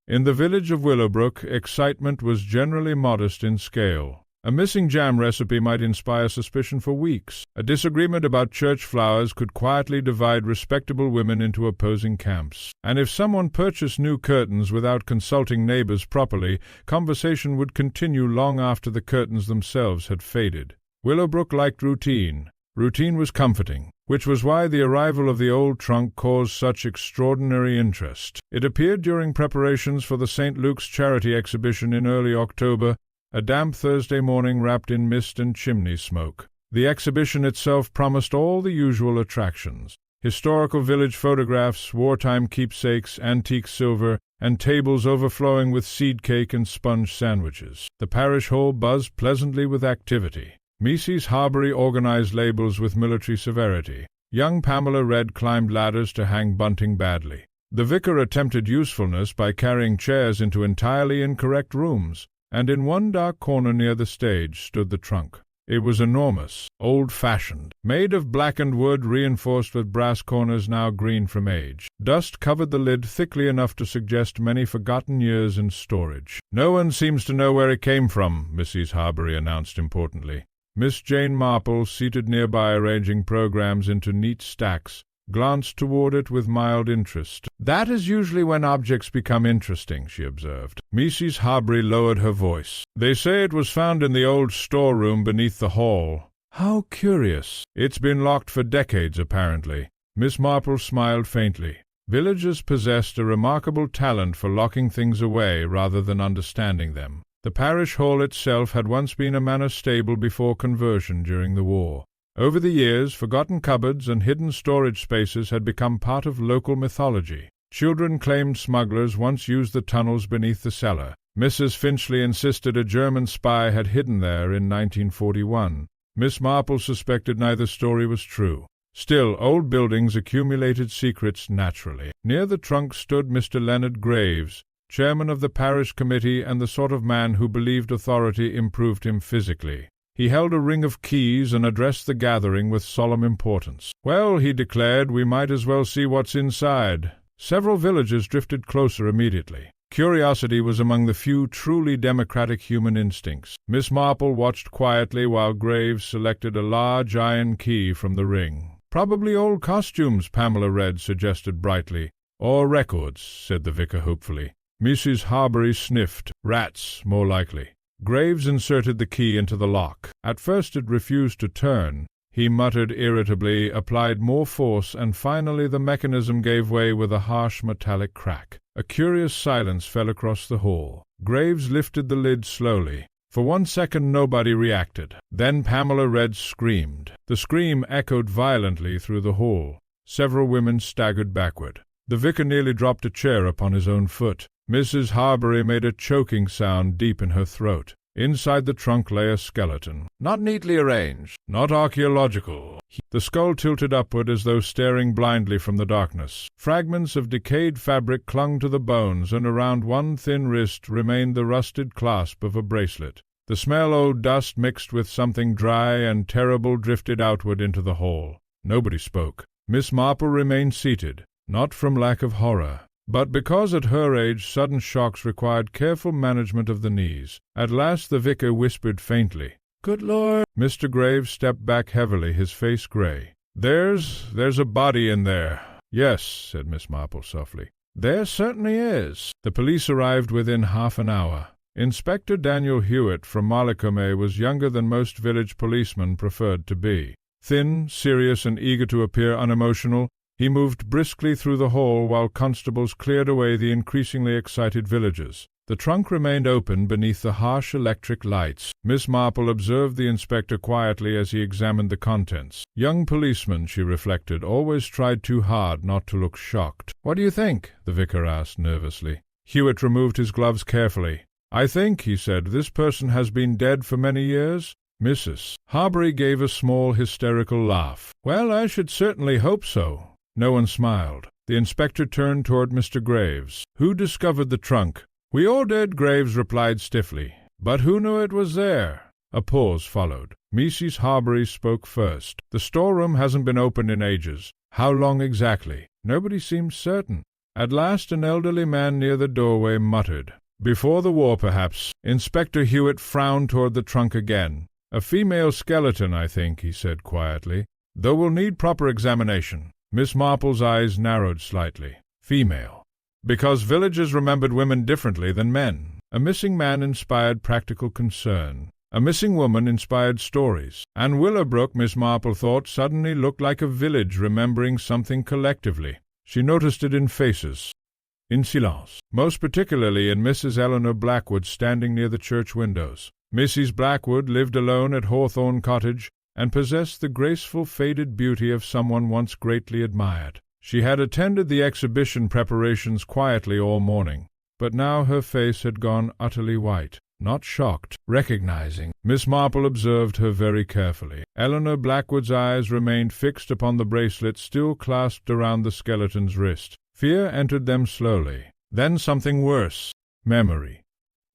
In the village of Willowbrook, excitement was generally modest in scale. A missing jam recipe might inspire suspicion for weeks. A disagreement about church flowers could quietly divide respectable women into opposing camps. And if someone purchased new curtains without consulting neighbors properly, conversation would continue long after the curtains themselves had faded. Willowbrook liked routine. Routine was comforting, which was why the arrival of the old trunk caused such extraordinary interest. It appeared during preparations for the St. Luke's charity exhibition in early October, a damp Thursday morning wrapped in mist and chimney smoke. The exhibition itself promised all the usual attractions: historical village photographs, wartime keepsakes, antique silver, and tables overflowing with seed cake and sponge sandwiches. The parish hall buzzed pleasantly with activity. Mrs. Harbury organized labels with military severity. Young Pamela Red climbed ladders to hang bunting badly. The vicar attempted usefulness by carrying chairs into entirely incorrect rooms, and in one dark corner near the stage stood the trunk. It was enormous, old-fashioned, made of blackened wood reinforced with brass corners now green from age. Dust covered the lid thickly enough to suggest many forgotten years in storage. "No one seems to know where it came from," Mrs. Harbury announced importantly. Miss Jane Marple, seated nearby arranging programs into neat stacks, glanced toward it with mild interest. "That is usually when objects become interesting," she observed. Mrs. Harbury lowered her voice. "They say it was found in the old storeroom beneath the hall." "How curious. It's been locked for decades, apparently." Miss Marple smiled faintly. Villagers possessed a remarkable talent for locking things away rather than understanding them. The parish hall itself had once been a manor stable before conversion during the war. Over the years, forgotten cupboards and hidden storage spaces had become part of local mythology. Children claimed smugglers once used the tunnels beneath the cellar. Mrs. Finchley insisted a German spy had hidden there in 1941. Miss Marple suspected neither story was true. Still, old buildings accumulated secrets naturally. Near the trunk stood Mr. Leonard Graves, chairman of the parish committee and the sort of man who believed authority improved him physically. He held a ring of keys and addressed the gathering with solemn importance. "Well," he declared, "we might as well see what's inside." Several villagers drifted closer immediately. Curiosity was among the few truly democratic human instincts. Miss Marple watched quietly while Graves selected a large iron key from the ring. "Probably old costumes," Pamela Red suggested brightly. "Or records," said the vicar hopefully. Mrs. Harbury sniffed. "Rats, more likely." Graves inserted the key into the lock. At first it refused to turn. He muttered irritably, applied more force, and finally the mechanism gave way with a harsh metallic crack. A curious silence fell across the hall. Graves lifted the lid slowly. For 1 second nobody reacted. Then Pamela Red screamed. The scream echoed violently through the hall. Several women staggered backward. The vicar nearly dropped a chair upon his own foot. Mrs. Harbury made a choking sound deep in her throat. Inside the trunk lay a skeleton. Not neatly arranged, not archaeological. The skull tilted upward as though staring blindly from the darkness. Fragments of decayed fabric clung to the bones, and around one thin wrist remained the rusted clasp of a bracelet. The smell of dust mixed with something dry and terrible drifted outward into the hall. Nobody spoke. Miss Marple remained seated, not from lack of horror, but because at her age sudden shocks required careful management of the knees. At last the vicar whispered faintly, "Good Lord!" Mr. Graves stepped back heavily, his face gray. There's a body in there." "Yes," said Miss Marple softly. "There certainly is." The police arrived within half an hour. Inspector Daniel Hewitt from Marlecombe was younger than most village policemen preferred to be. Thin, serious, and eager to appear unemotional, he moved briskly through the hall while constables cleared away the increasingly excited villagers. The trunk remained open beneath the harsh electric lights. Miss Marple observed the inspector quietly as he examined the contents. Young policemen, she reflected, always tried too hard not to look shocked. "What do you think?" the vicar asked nervously. Hewitt removed his gloves carefully. "I think," he said, "this person has been dead for many years." Mrs. Harbury gave a small hysterical laugh. "Well, I should certainly hope so." No one smiled. The inspector turned toward Mr. Graves. "Who discovered the trunk?" "We all did," Graves replied stiffly. "But who knew it was there?" A pause followed. Mrs. Harbury spoke first. "The storeroom hasn't been opened in ages." "How long exactly?" "Nobody seemed certain." At last an elderly man near the doorway muttered, "Before the war, perhaps." Inspector Hewitt frowned toward the trunk again. "A female skeleton, I think," he said quietly, "though we'll need proper examination." Miss Marple's eyes narrowed slightly. "Female. Because villages remembered women differently than men. A missing man inspired practical concern. A missing woman inspired stories. And Willowbrook, Miss Marple thought, suddenly looked like a village remembering something collectively. She noticed it in faces, in silence, most particularly in Mrs. Eleanor Blackwood standing near the church windows. Mrs. Blackwood lived alone at Hawthorne Cottage, and possessed the graceful faded beauty of someone once greatly admired. She had attended the exhibition preparations quietly all morning, but now her face had gone utterly white. Not shocked, recognizing. Miss Marple observed her very carefully. Eleanor Blackwood's eyes remained fixed upon the bracelet still clasped around the skeleton's wrist. Fear entered them slowly. Then something worse. Memory.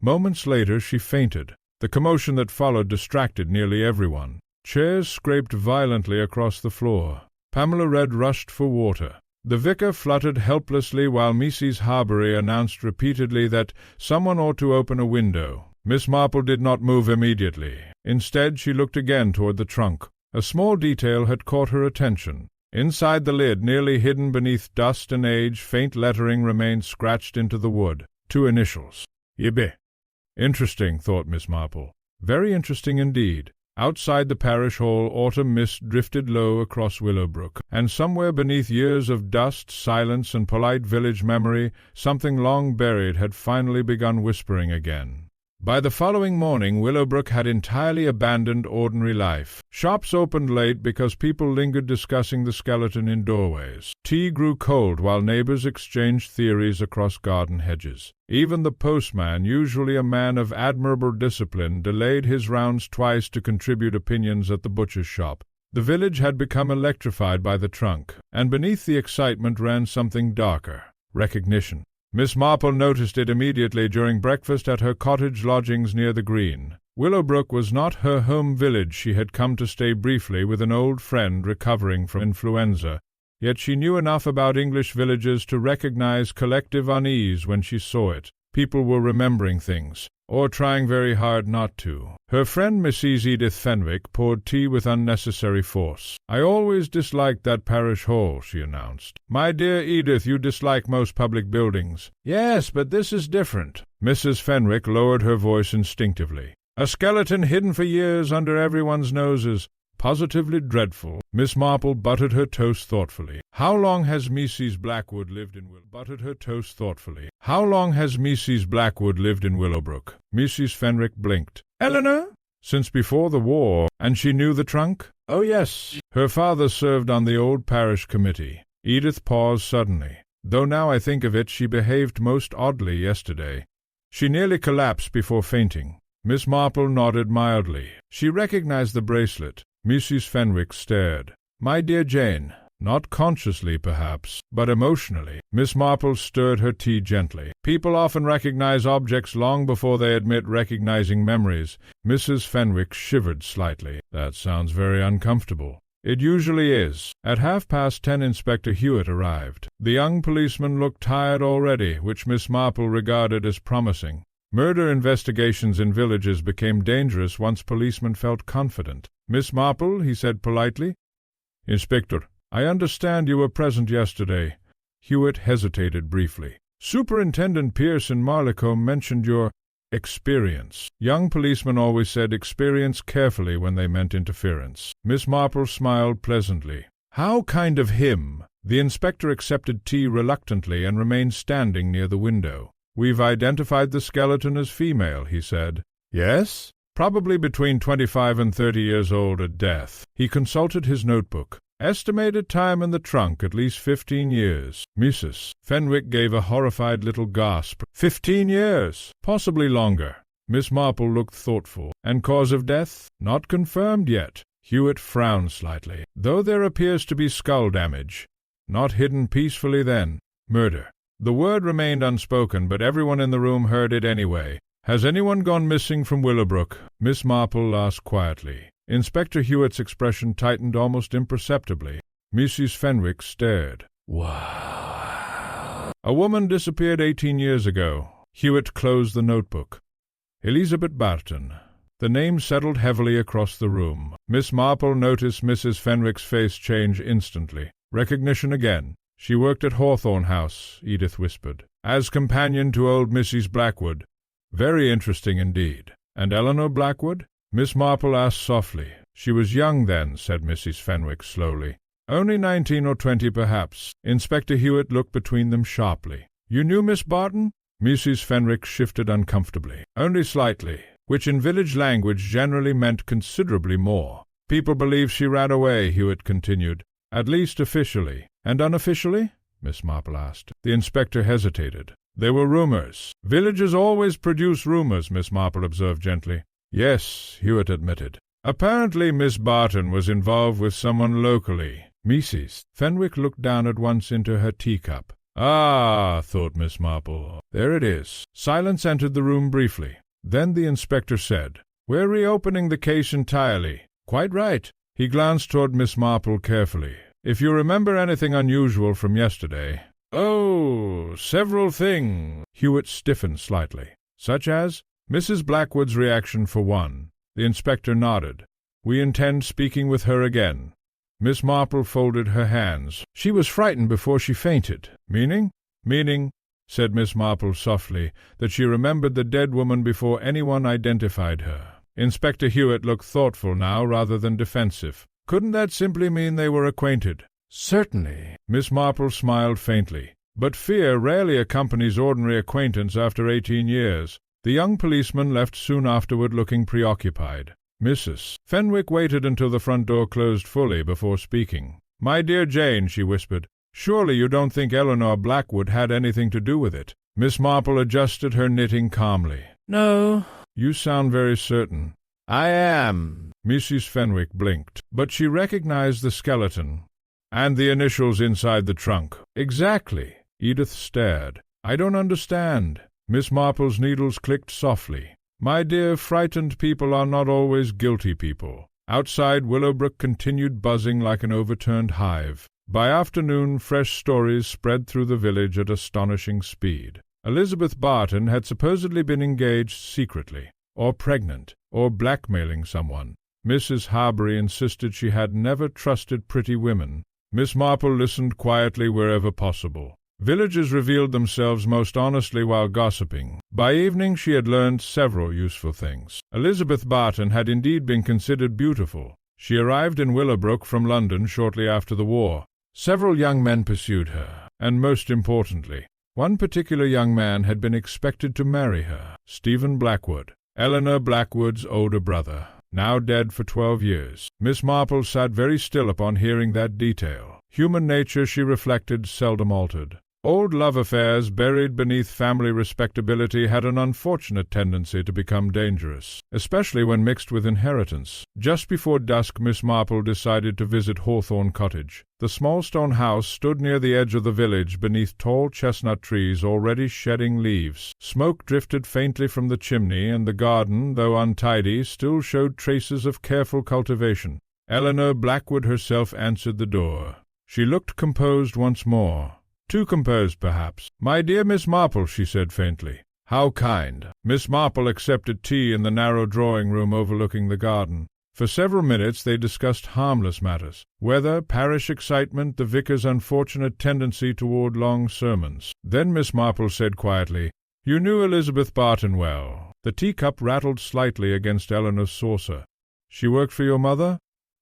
Moments later she fainted. The commotion that followed distracted nearly everyone. Chairs scraped violently across the floor. Pamela Red rushed for water. The vicar fluttered helplessly while Mrs. Harbury announced repeatedly that someone ought to open a window. Miss Marple did not move immediately. Instead, she looked again toward the trunk. A small detail had caught her attention. Inside the lid, nearly hidden beneath dust and age, faint lettering remained scratched into the wood. 2 initials. Ibe. Interesting, thought Miss Marple. Very interesting indeed. Outside the parish hall, autumn mist drifted low across Willowbrook, and somewhere beneath years of dust, silence, and polite village memory, something long buried had finally begun whispering again. By the following morning, Willowbrook had entirely abandoned ordinary life. Shops opened late because people lingered discussing the skeleton in doorways. Tea grew cold while neighbors exchanged theories across garden hedges. Even the postman, usually a man of admirable discipline, delayed his rounds twice to contribute opinions at the butcher's shop. The village had become electrified by the trunk, and beneath the excitement ran something darker: recognition. Miss Marple noticed it immediately during breakfast at her cottage lodgings near the green. Willowbrook was not her home village. She had come to stay briefly with an old friend recovering from influenza, yet she knew enough about English villages to recognize collective unease when she saw it. People were remembering things, or trying very hard not to. Her friend Mrs. Edith Fenwick poured tea with unnecessary force. "I always disliked that parish hall," she announced. "My dear Edith, you dislike most public buildings." "Yes, but this is different." Mrs. Fenwick lowered her voice instinctively. "A skeleton hidden for years under everyone's noses. Positively dreadful." Miss Marple buttered her toast thoughtfully. "How long has Mrs. Blackwood lived in How long has Mrs. Blackwood lived in Willowbrook?" Mrs. Fenwick blinked. "Eleanor?" "Since before the war." "And she knew the trunk?" "Oh, yes. Her father served on the old parish committee." Edith paused suddenly. "Though now I think of it, she behaved most oddly yesterday. She nearly collapsed before fainting." Miss Marple nodded mildly. She recognized the bracelet. Mrs. Fenwick stared. "My dear Jane, not consciously, perhaps, but emotionally." Miss Marple stirred her tea gently. "People often recognize objects long before they admit recognizing memories." Mrs. Fenwick shivered slightly. "That sounds very uncomfortable." "It usually is." At 10:30 Inspector Hewitt arrived. The young policeman looked tired already, which Miss Marple regarded as promising. Murder investigations in villages became dangerous once policemen felt confident. "Miss Marple," he said politely. "Inspector, I understand you were present yesterday." Hewitt hesitated briefly. "Superintendent Pierce in Marlecombe mentioned your experience." Young policemen always said experience carefully when they meant interference. Miss Marple smiled pleasantly. "How kind of him." The inspector accepted tea reluctantly and remained standing near the window. "We've identified the skeleton as female," he said. "Yes?" "Probably between 25 and 30 years old at death." He consulted his notebook. "Estimated time in the trunk, at least 15 years. Mrs. Fenwick gave a horrified little gasp. 15 years! Possibly longer. Miss Marple looked thoughtful. "And cause of death?" "Not confirmed yet." Hewitt frowned slightly. "Though there appears to be skull damage." "Not hidden peacefully, then?" "Murder." The word remained unspoken, but everyone in the room heard it anyway. "Has anyone gone missing from Willowbrook?" Miss Marple asked quietly. Inspector Hewitt's expression tightened almost imperceptibly. Mrs. Fenwick stared. "Wow." A woman disappeared 18 years ago. Hewitt closed the notebook. Elizabeth Barton. The name settled heavily across the room. Miss Marple noticed Mrs. Fenwick's face change instantly. Recognition again. She worked at Hawthorne House, Edith whispered, as companion to old Mrs. Blackwood. Very interesting indeed. And Eleanor Blackwood? Miss Marple asked softly. She was young then, said Mrs. Fenwick slowly. Only 19 or 20 perhaps. Inspector Hewitt looked between them sharply. You knew Miss Barton? Mrs. Fenwick shifted uncomfortably. Only slightly, which in village language generally meant considerably more. People believe she ran away, Hewitt continued. At least officially. And unofficially? Miss Marple asked. The inspector hesitated. There were rumors. Villages always produce rumors, Miss Marple observed gently. Yes, Hewitt admitted. Apparently Miss Barton was involved with someone locally. Mrs. Fenwick looked down at once into her teacup. Ah, thought Miss Marple. There it is. Silence entered the room briefly. Then the inspector said, We're reopening the case entirely. Quite right. He glanced toward Miss Marple carefully. If you remember anything unusual from yesterday. Oh, several things. Hewitt stiffened slightly. Such as? Mrs. Blackwood's reaction for one. The inspector nodded. We intend speaking with her again. Miss Marple folded her hands. She was frightened before she fainted. Meaning? Meaning, said Miss Marple softly, that she remembered the dead woman before anyone identified her. Inspector Hewitt looked thoughtful now rather than defensive. Couldn't that simply mean they were acquainted? Certainly. Miss Marple smiled faintly. But fear rarely accompanies ordinary acquaintance after 18 years. The young policeman left soon afterward looking preoccupied. Mrs. Fenwick waited until the front door closed fully before speaking. My dear Jane, she whispered, surely you don't think Eleanor Blackwood had anything to do with it? Miss Marple adjusted her knitting calmly. No. You sound very certain. I am. Mrs. Fenwick blinked, but she recognized the skeleton. And the initials inside the trunk. Exactly. Edith stared. I don't understand. Miss Marple's needles clicked softly. My dear, frightened people are not always guilty people. Outside, Willowbrook continued buzzing like an overturned hive. By afternoon, fresh stories spread through the village at astonishing speed. Elizabeth Barton had supposedly been engaged secretly, or pregnant, or blackmailing someone. Mrs. Harbury insisted she had never trusted pretty women. Miss Marple listened quietly wherever possible. Villagers revealed themselves most honestly while gossiping. By evening she had learned several useful things. Elizabeth Barton had indeed been considered beautiful. She arrived in Willowbrook from London shortly after the war. Several young men pursued her, and most importantly, one particular young man had been expected to marry her, Stephen Blackwood, Eleanor Blackwood's older brother, now dead for 12 years. Miss Marple sat very still upon hearing that detail. Human nature, she reflected, seldom altered. Old love affairs buried beneath family respectability had an unfortunate tendency to become dangerous, especially when mixed with inheritance. Just before dusk, Miss Marple decided to visit Hawthorne Cottage. The small stone house stood near the edge of the village beneath tall chestnut trees already shedding leaves. Smoke drifted faintly from the chimney, and the garden, though untidy, still showed traces of careful cultivation. Eleanor Blackwood herself answered the door. She looked composed once more. Too composed, perhaps. My dear Miss Marple, she said faintly. How kind. Miss Marple accepted tea in the narrow drawing-room overlooking the garden. For several minutes they discussed harmless matters. Weather, parish excitement, the vicar's unfortunate tendency toward long sermons. Then Miss Marple said quietly, You knew Elizabeth Barton well. The teacup rattled slightly against Eleanor's saucer. She worked for your mother?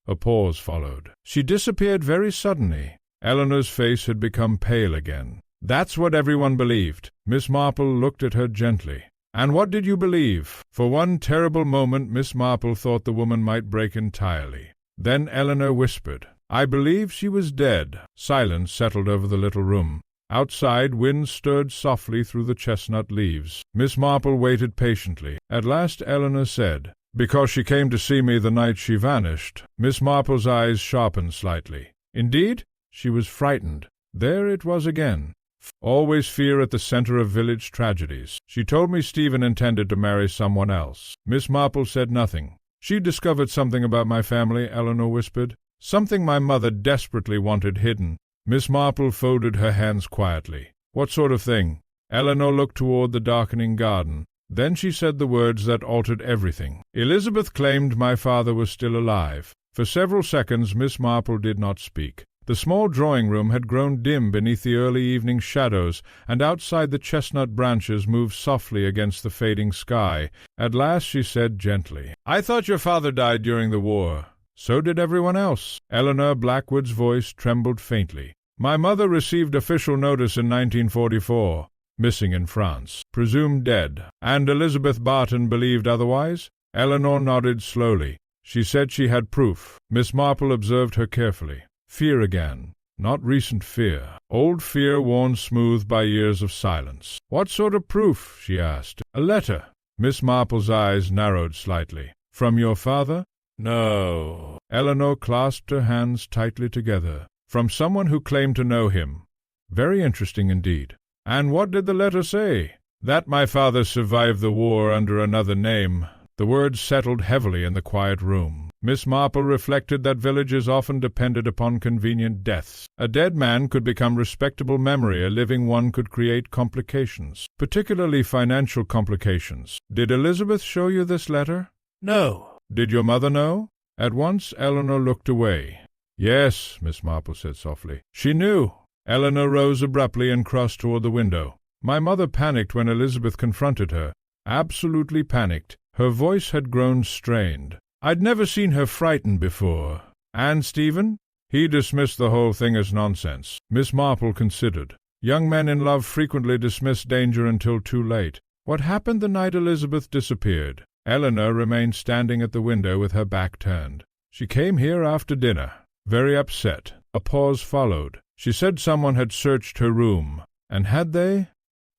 A pause followed. She disappeared very suddenly. Eleanor's face had become pale again. That's what everyone believed. Miss Marple looked at her gently. And what did you believe? For one terrible moment Miss Marple thought the woman might break entirely. Then Eleanor whispered, I believe she was dead. Silence settled over the little room. Outside, wind stirred softly through the chestnut leaves. Miss Marple waited patiently. At last Eleanor said, Because she came to see me the night she vanished. Miss Marple's eyes sharpened slightly. Indeed? She was frightened. There it was again. Always fear at the center of village tragedies. She told me Stephen intended to marry someone else. Miss Marple said nothing. She discovered something about my family, Eleanor whispered. Something my mother desperately wanted hidden. Miss Marple folded her hands quietly. What sort of thing? Eleanor looked toward the darkening garden. Then she said the words that altered everything. Elizabeth claimed my father was still alive. For several seconds Miss Marple did not speak. The small drawing-room had grown dim beneath the early evening shadows, and outside the chestnut branches moved softly against the fading sky. At last she said gently, "I thought your father died during the war." "So did everyone else." Eleanor Blackwood's voice trembled faintly. "My mother received official notice in 1944. Missing in France. Presumed dead. And Elizabeth Barton believed otherwise?" Eleanor nodded slowly. She said she had proof. Miss Marple observed her carefully. Fear again. Not recent fear. Old fear worn smooth by years of silence. "What sort of proof?" she asked. "A letter." Miss Marple's eyes narrowed slightly. "From your father?" "No." Eleanor clasped her hands tightly together. "From someone who claimed to know him." "Very interesting indeed." "And what did the letter say?" "That my father survived the war under another name." The words settled heavily in the quiet room. Miss Marple reflected that villages often depended upon convenient deaths. A dead man could become respectable memory, a living one could create complications, particularly financial complications. "Did Elizabeth show you this letter?" "No." "Did your mother know?" At once Eleanor looked away. "Yes," Miss Marple said softly. "She knew." Eleanor rose abruptly and crossed toward the window. "My mother panicked when Elizabeth confronted her. Absolutely panicked. Her voice had grown strained. I'd never seen her frightened before." "And Stephen?" "He dismissed the whole thing as nonsense." Miss Marple considered. Young men in love frequently dismiss danger until too late. "What happened the night Elizabeth disappeared?" Eleanor remained standing at the window with her back turned. "She came here after dinner, very upset." A pause followed. "She said someone had searched her room." "And had they?"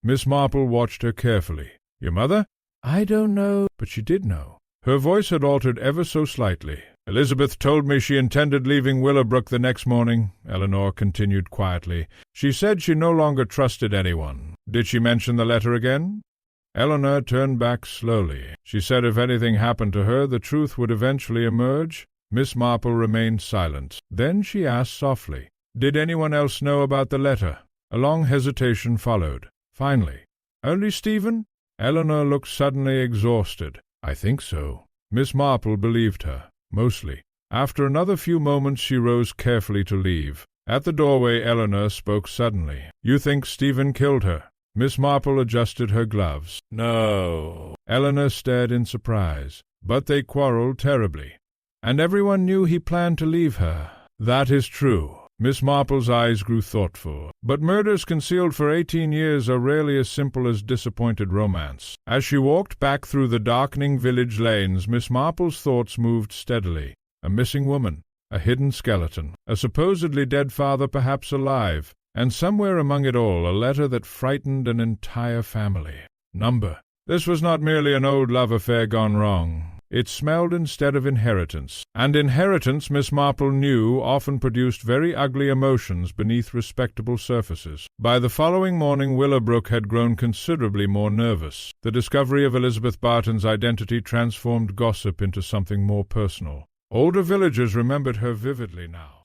Miss Marple watched her carefully. "Your mother?" "I don't know." But she did know. Her voice had altered ever so slightly. "Elizabeth told me she intended leaving Willowbrook the next morning," Eleanor continued quietly. "She said she no longer trusted anyone." "Did she mention the letter again?" Eleanor turned back slowly. "She said if anything happened to her, the truth would eventually emerge." Miss Marple remained silent. Then she asked softly, "Did anyone else know about the letter?" A long hesitation followed. Finally, "Only Stephen?" Eleanor looked suddenly exhausted. "I think so." Miss Marple believed her, mostly. After another few moments she rose carefully to leave. At the doorway Eleanor spoke suddenly. "You think Stephen killed her?" Miss Marple adjusted her gloves. "No." Eleanor stared in surprise. "But they quarreled terribly." "And everyone knew he planned to leave her." "That is true." Miss Marple's eyes grew thoughtful. "But murders concealed for 18 years are rarely as simple as disappointed romance." As she walked back through the darkening village lanes, Miss Marple's thoughts moved steadily. A missing woman, a hidden skeleton, a supposedly dead father perhaps alive, and somewhere among it all a letter that frightened an entire family. This was not merely an old love affair gone wrong. It smelled instead of inheritance, and inheritance, Miss Marple knew, often produced very ugly emotions beneath respectable surfaces. By the following morning Willowbrook had grown considerably more nervous. The discovery of Elizabeth Barton's identity transformed gossip into something more personal. Older villagers remembered her vividly now.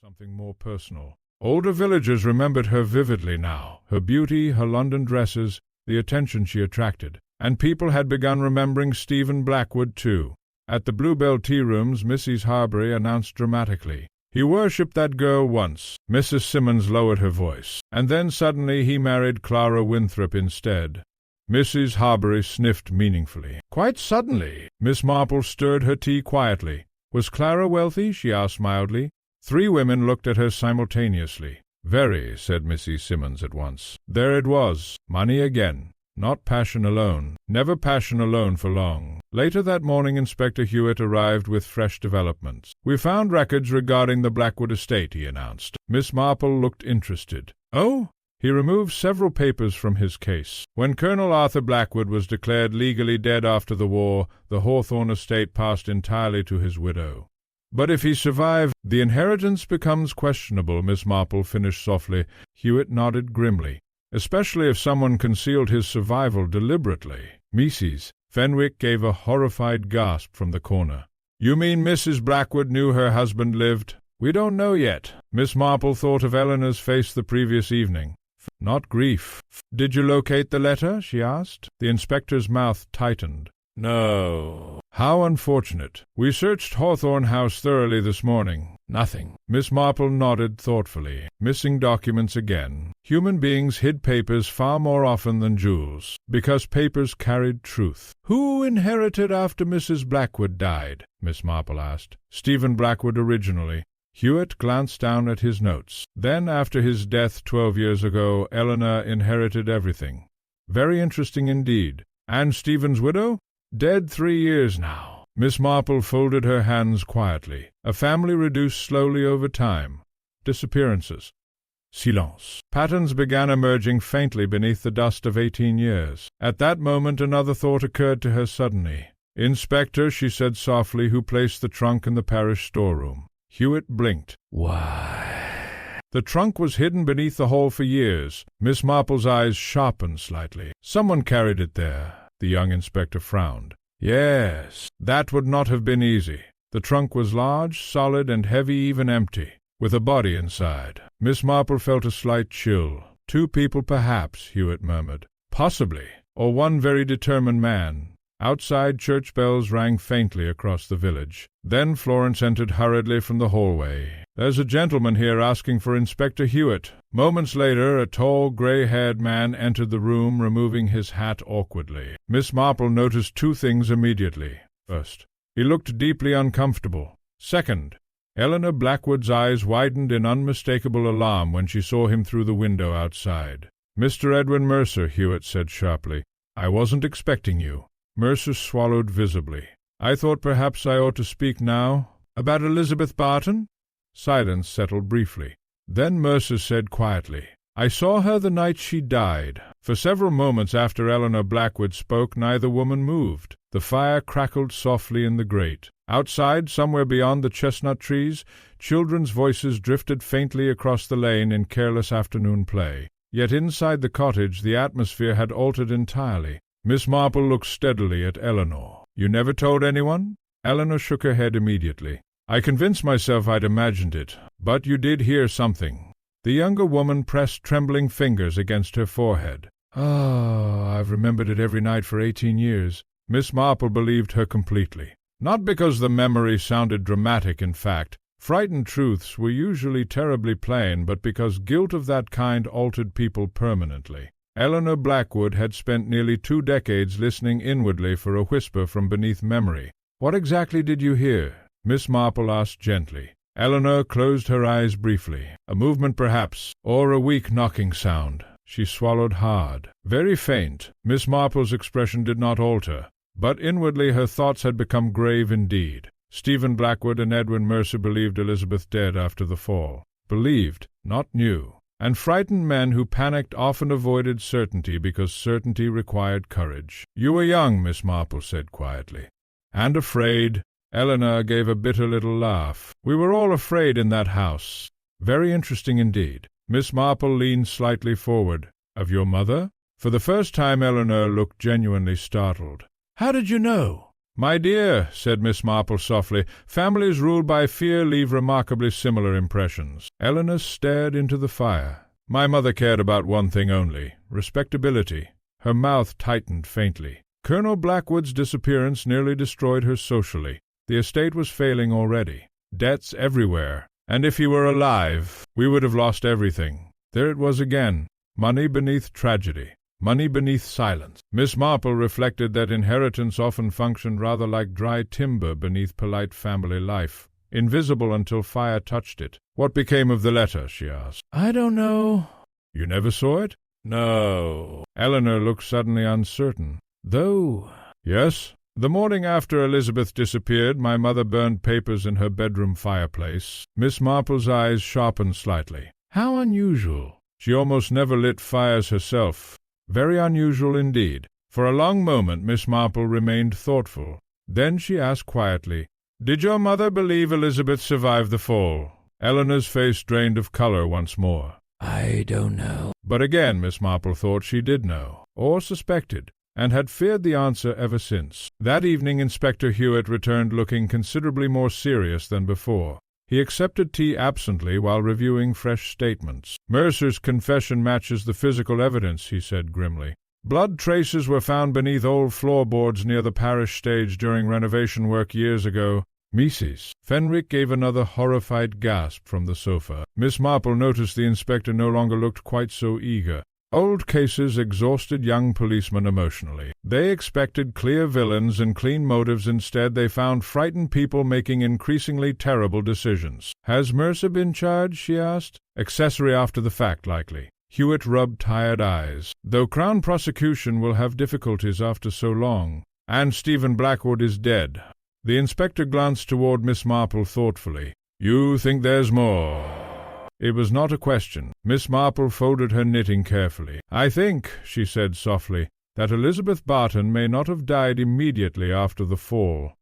Her beauty, her London dresses, the attention she attracted. And people had begun remembering Stephen Blackwood, too. At the Bluebell tea-rooms, Mrs. Harbury announced dramatically, "He worshipped that girl once." Mrs. Simmons lowered her voice. "And then suddenly he married Clara Winthrop instead." Mrs. Harbury sniffed meaningfully. "Quite suddenly." Miss Marple stirred her tea quietly. "Was Clara wealthy?" she asked mildly. 3 women looked at her simultaneously. "Very," said Mrs. Simmons at once. "There it was. Money again. Not passion alone. Never passion alone for long." Later that morning Inspector Hewitt arrived with fresh developments. "We found records regarding the Blackwood estate," he announced. Miss Marple looked interested. "Oh?" He removed several papers from his case. When Colonel Arthur Blackwood was declared legally dead after the war, the Hawthorne estate passed entirely to his widow. "But if he survived, the inheritance becomes questionable," Miss Marple finished softly. Hewitt nodded grimly. "Especially if someone concealed his survival deliberately." Mrs. Fenwick gave a horrified gasp from the corner. "You mean Mrs. Blackwood knew her husband lived?" "We don't know yet." Miss Marple thought of Eleanor's face the previous evening. not grief. Did you locate the letter? She asked. The inspector's mouth tightened. No. How unfortunate. We searched Hawthorne House thoroughly this morning. Nothing. Miss Marple nodded thoughtfully. Missing documents again. Human beings hid papers far more often than jewels, because papers carried truth. Who inherited after Mrs. Blackwood died? Miss Marple asked. Stephen Blackwood originally. Hewitt glanced down at his notes. Then, after his death 12 years ago, Eleanor inherited everything. Very interesting indeed. And Stephen's widow? Dead 3 years now. Miss Marple folded her hands quietly. A family reduced slowly over time. Disappearances. Silence. Patterns began emerging faintly beneath the dust of 18 years. At that moment another thought occurred to her suddenly. Inspector, she said softly, who placed the trunk in the parish storeroom. Hewitt blinked. Why? The trunk was hidden beneath the hall for years. Miss Marple's eyes sharpened slightly. Someone carried it there. The young inspector frowned. Yes, that would not have been easy. The trunk was large, solid, and heavy, even empty, with a body inside. Miss Marple felt a slight chill. 2 people, perhaps, Hewitt murmured. Possibly, or one very determined man. Outside, church bells rang faintly across the village. Then Florence entered hurriedly from the hallway. There's a gentleman here asking for Inspector Hewitt. Moments later, a tall, gray-haired man entered the room, removing his hat awkwardly. Miss Marple noticed 2 things immediately. First, he looked deeply uncomfortable. Second, Eleanor Blackwood's eyes widened in unmistakable alarm when she saw him through the window outside. Mr. Edwin Mercer, Hewitt said sharply. I wasn't expecting you. Mercer swallowed visibly. I thought perhaps I ought to speak now. About Elizabeth Barton? Silence settled briefly. Then Mercer said quietly, I saw her the night she died. For several moments after Eleanor Blackwood spoke, neither woman moved. The fire crackled softly in the grate. Outside, somewhere beyond the chestnut trees, children's voices drifted faintly across the lane in careless afternoon play. Yet inside the cottage the atmosphere had altered entirely. Miss Marple looked steadily at Eleanor. You never told anyone? Eleanor shook her head immediately. I convinced myself I'd imagined it, but you did hear something. The younger woman pressed trembling fingers against her forehead. I've remembered it every night for 18 years. Miss Marple believed her completely. Not because the memory sounded dramatic, in fact. Frightened truths were usually terribly plain, but because guilt of that kind altered people permanently. Eleanor Blackwood had spent nearly 2 decades listening inwardly for a whisper from beneath memory. What exactly did you hear? Miss Marple asked gently. Eleanor closed her eyes briefly. A movement perhaps, or a weak knocking sound. She swallowed hard. Very faint. Miss Marple's expression did not alter, but inwardly her thoughts had become grave indeed. Stephen Blackwood and Edwin Mercer believed Elizabeth dead after the fall. Believed, not knew. And frightened men who panicked often avoided certainty because certainty required courage. You were young, Miss Marple said quietly. And afraid. Eleanor gave a bitter little laugh. We were all afraid in that house. Very interesting indeed. Miss Marple leaned slightly forward. Of your mother? For the first time Eleanor looked genuinely startled. How did you know? My dear, said Miss Marple softly, families ruled by fear leave remarkably similar impressions. Eleanor stared into the fire. My mother cared about one thing only, respectability. Her mouth tightened faintly. Colonel Blackwood's disappearance nearly destroyed her socially. The estate was failing already. Debts everywhere. And if he were alive, we would have lost everything. There it was again. Money beneath tragedy. Money beneath silence. Miss Marple reflected that inheritance often functioned rather like dry timber beneath polite family life, invisible until fire touched it. What became of the letter? She asked. I don't know. You never saw it? No. Eleanor looked suddenly uncertain. Though... Yes? The morning after Elizabeth disappeared, my mother burned papers in her bedroom fireplace. Miss Marple's eyes sharpened slightly. How unusual. She almost never lit fires herself. Very unusual indeed. For a long moment Miss Marple remained thoughtful. Then she asked quietly, Did your mother believe Elizabeth survived the fall? Eleanor's face drained of color once more. I don't know. But again Miss Marple thought she did know, or suspected, and had feared the answer ever since. That evening Inspector Hewitt returned looking considerably more serious than before. He accepted tea absently while reviewing fresh statements. "Mercer's confession matches the physical evidence," he said grimly. "Blood traces were found beneath old floorboards near the parish stage during renovation work years ago." "Mrs. Fenwick gave another horrified gasp from the sofa. Miss Marple noticed the inspector no longer looked quite so eager. Old cases exhausted young policemen emotionally. They expected clear villains and clean motives. Instead, they found frightened people making increasingly terrible decisions. "Has Mercer been charged?" she asked. "Accessory after the fact, likely." Hewitt rubbed tired eyes. "Though Crown prosecution will have difficulties after so long. And Stephen Blackwood is dead." The inspector glanced toward Miss Marple thoughtfully. "You think there's more?" It was not a question. Miss Marple folded her knitting carefully. "I think," she said softly, "that Elizabeth Barton may not have died immediately after the fall."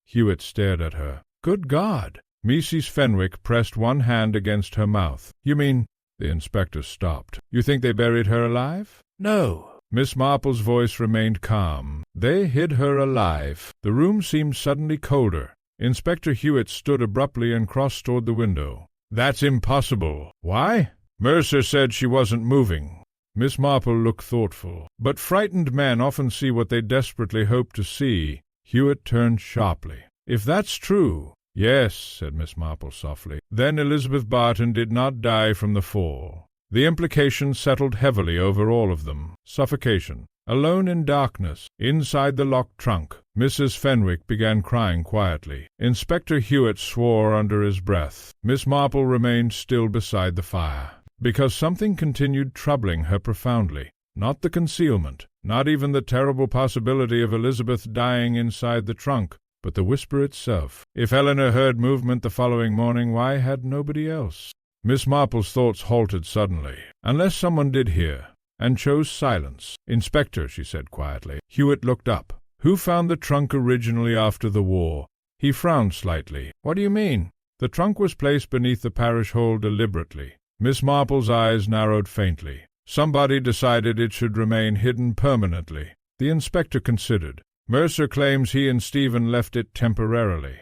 Hewitt stared at her. "Good God!" Mrs. Fenwick pressed one hand against her mouth. "You mean—" The inspector stopped. "You think they buried her alive?" "No." Miss Marple's voice remained calm. "They hid her alive." The room seemed suddenly colder. Inspector Hewitt stood abruptly and crossed toward the window. "That's impossible." "Why?" "Mercer said she wasn't moving." Miss Marple looked thoughtful. "But frightened men often see what they desperately hope to see." Hewitt turned sharply. "If that's true—" "Yes," said Miss Marple softly. "Then Elizabeth Barton did not die from the fall." The implication settled heavily over all of them. Suffocation. Alone in darkness, inside the locked trunk, Mrs. Fenwick began crying quietly. Inspector Hewitt swore under his breath. Miss Marple remained still beside the fire, because something continued troubling her profoundly. Not the concealment, not even the terrible possibility of Elizabeth dying inside the trunk, but the whisper itself. If Eleanor heard movement the following morning, why had nobody else? Miss Marple's thoughts halted suddenly. Unless someone did hear, and chose silence. "Inspector," she said quietly. Hewitt looked up. "Who found the trunk originally after the war?" He frowned slightly. "What do you mean?" "The trunk was placed beneath the parish hole deliberately." Miss Marple's eyes narrowed faintly. "Somebody decided it should remain hidden permanently." The inspector considered. "Mercer claims he and Stephen left it temporarily."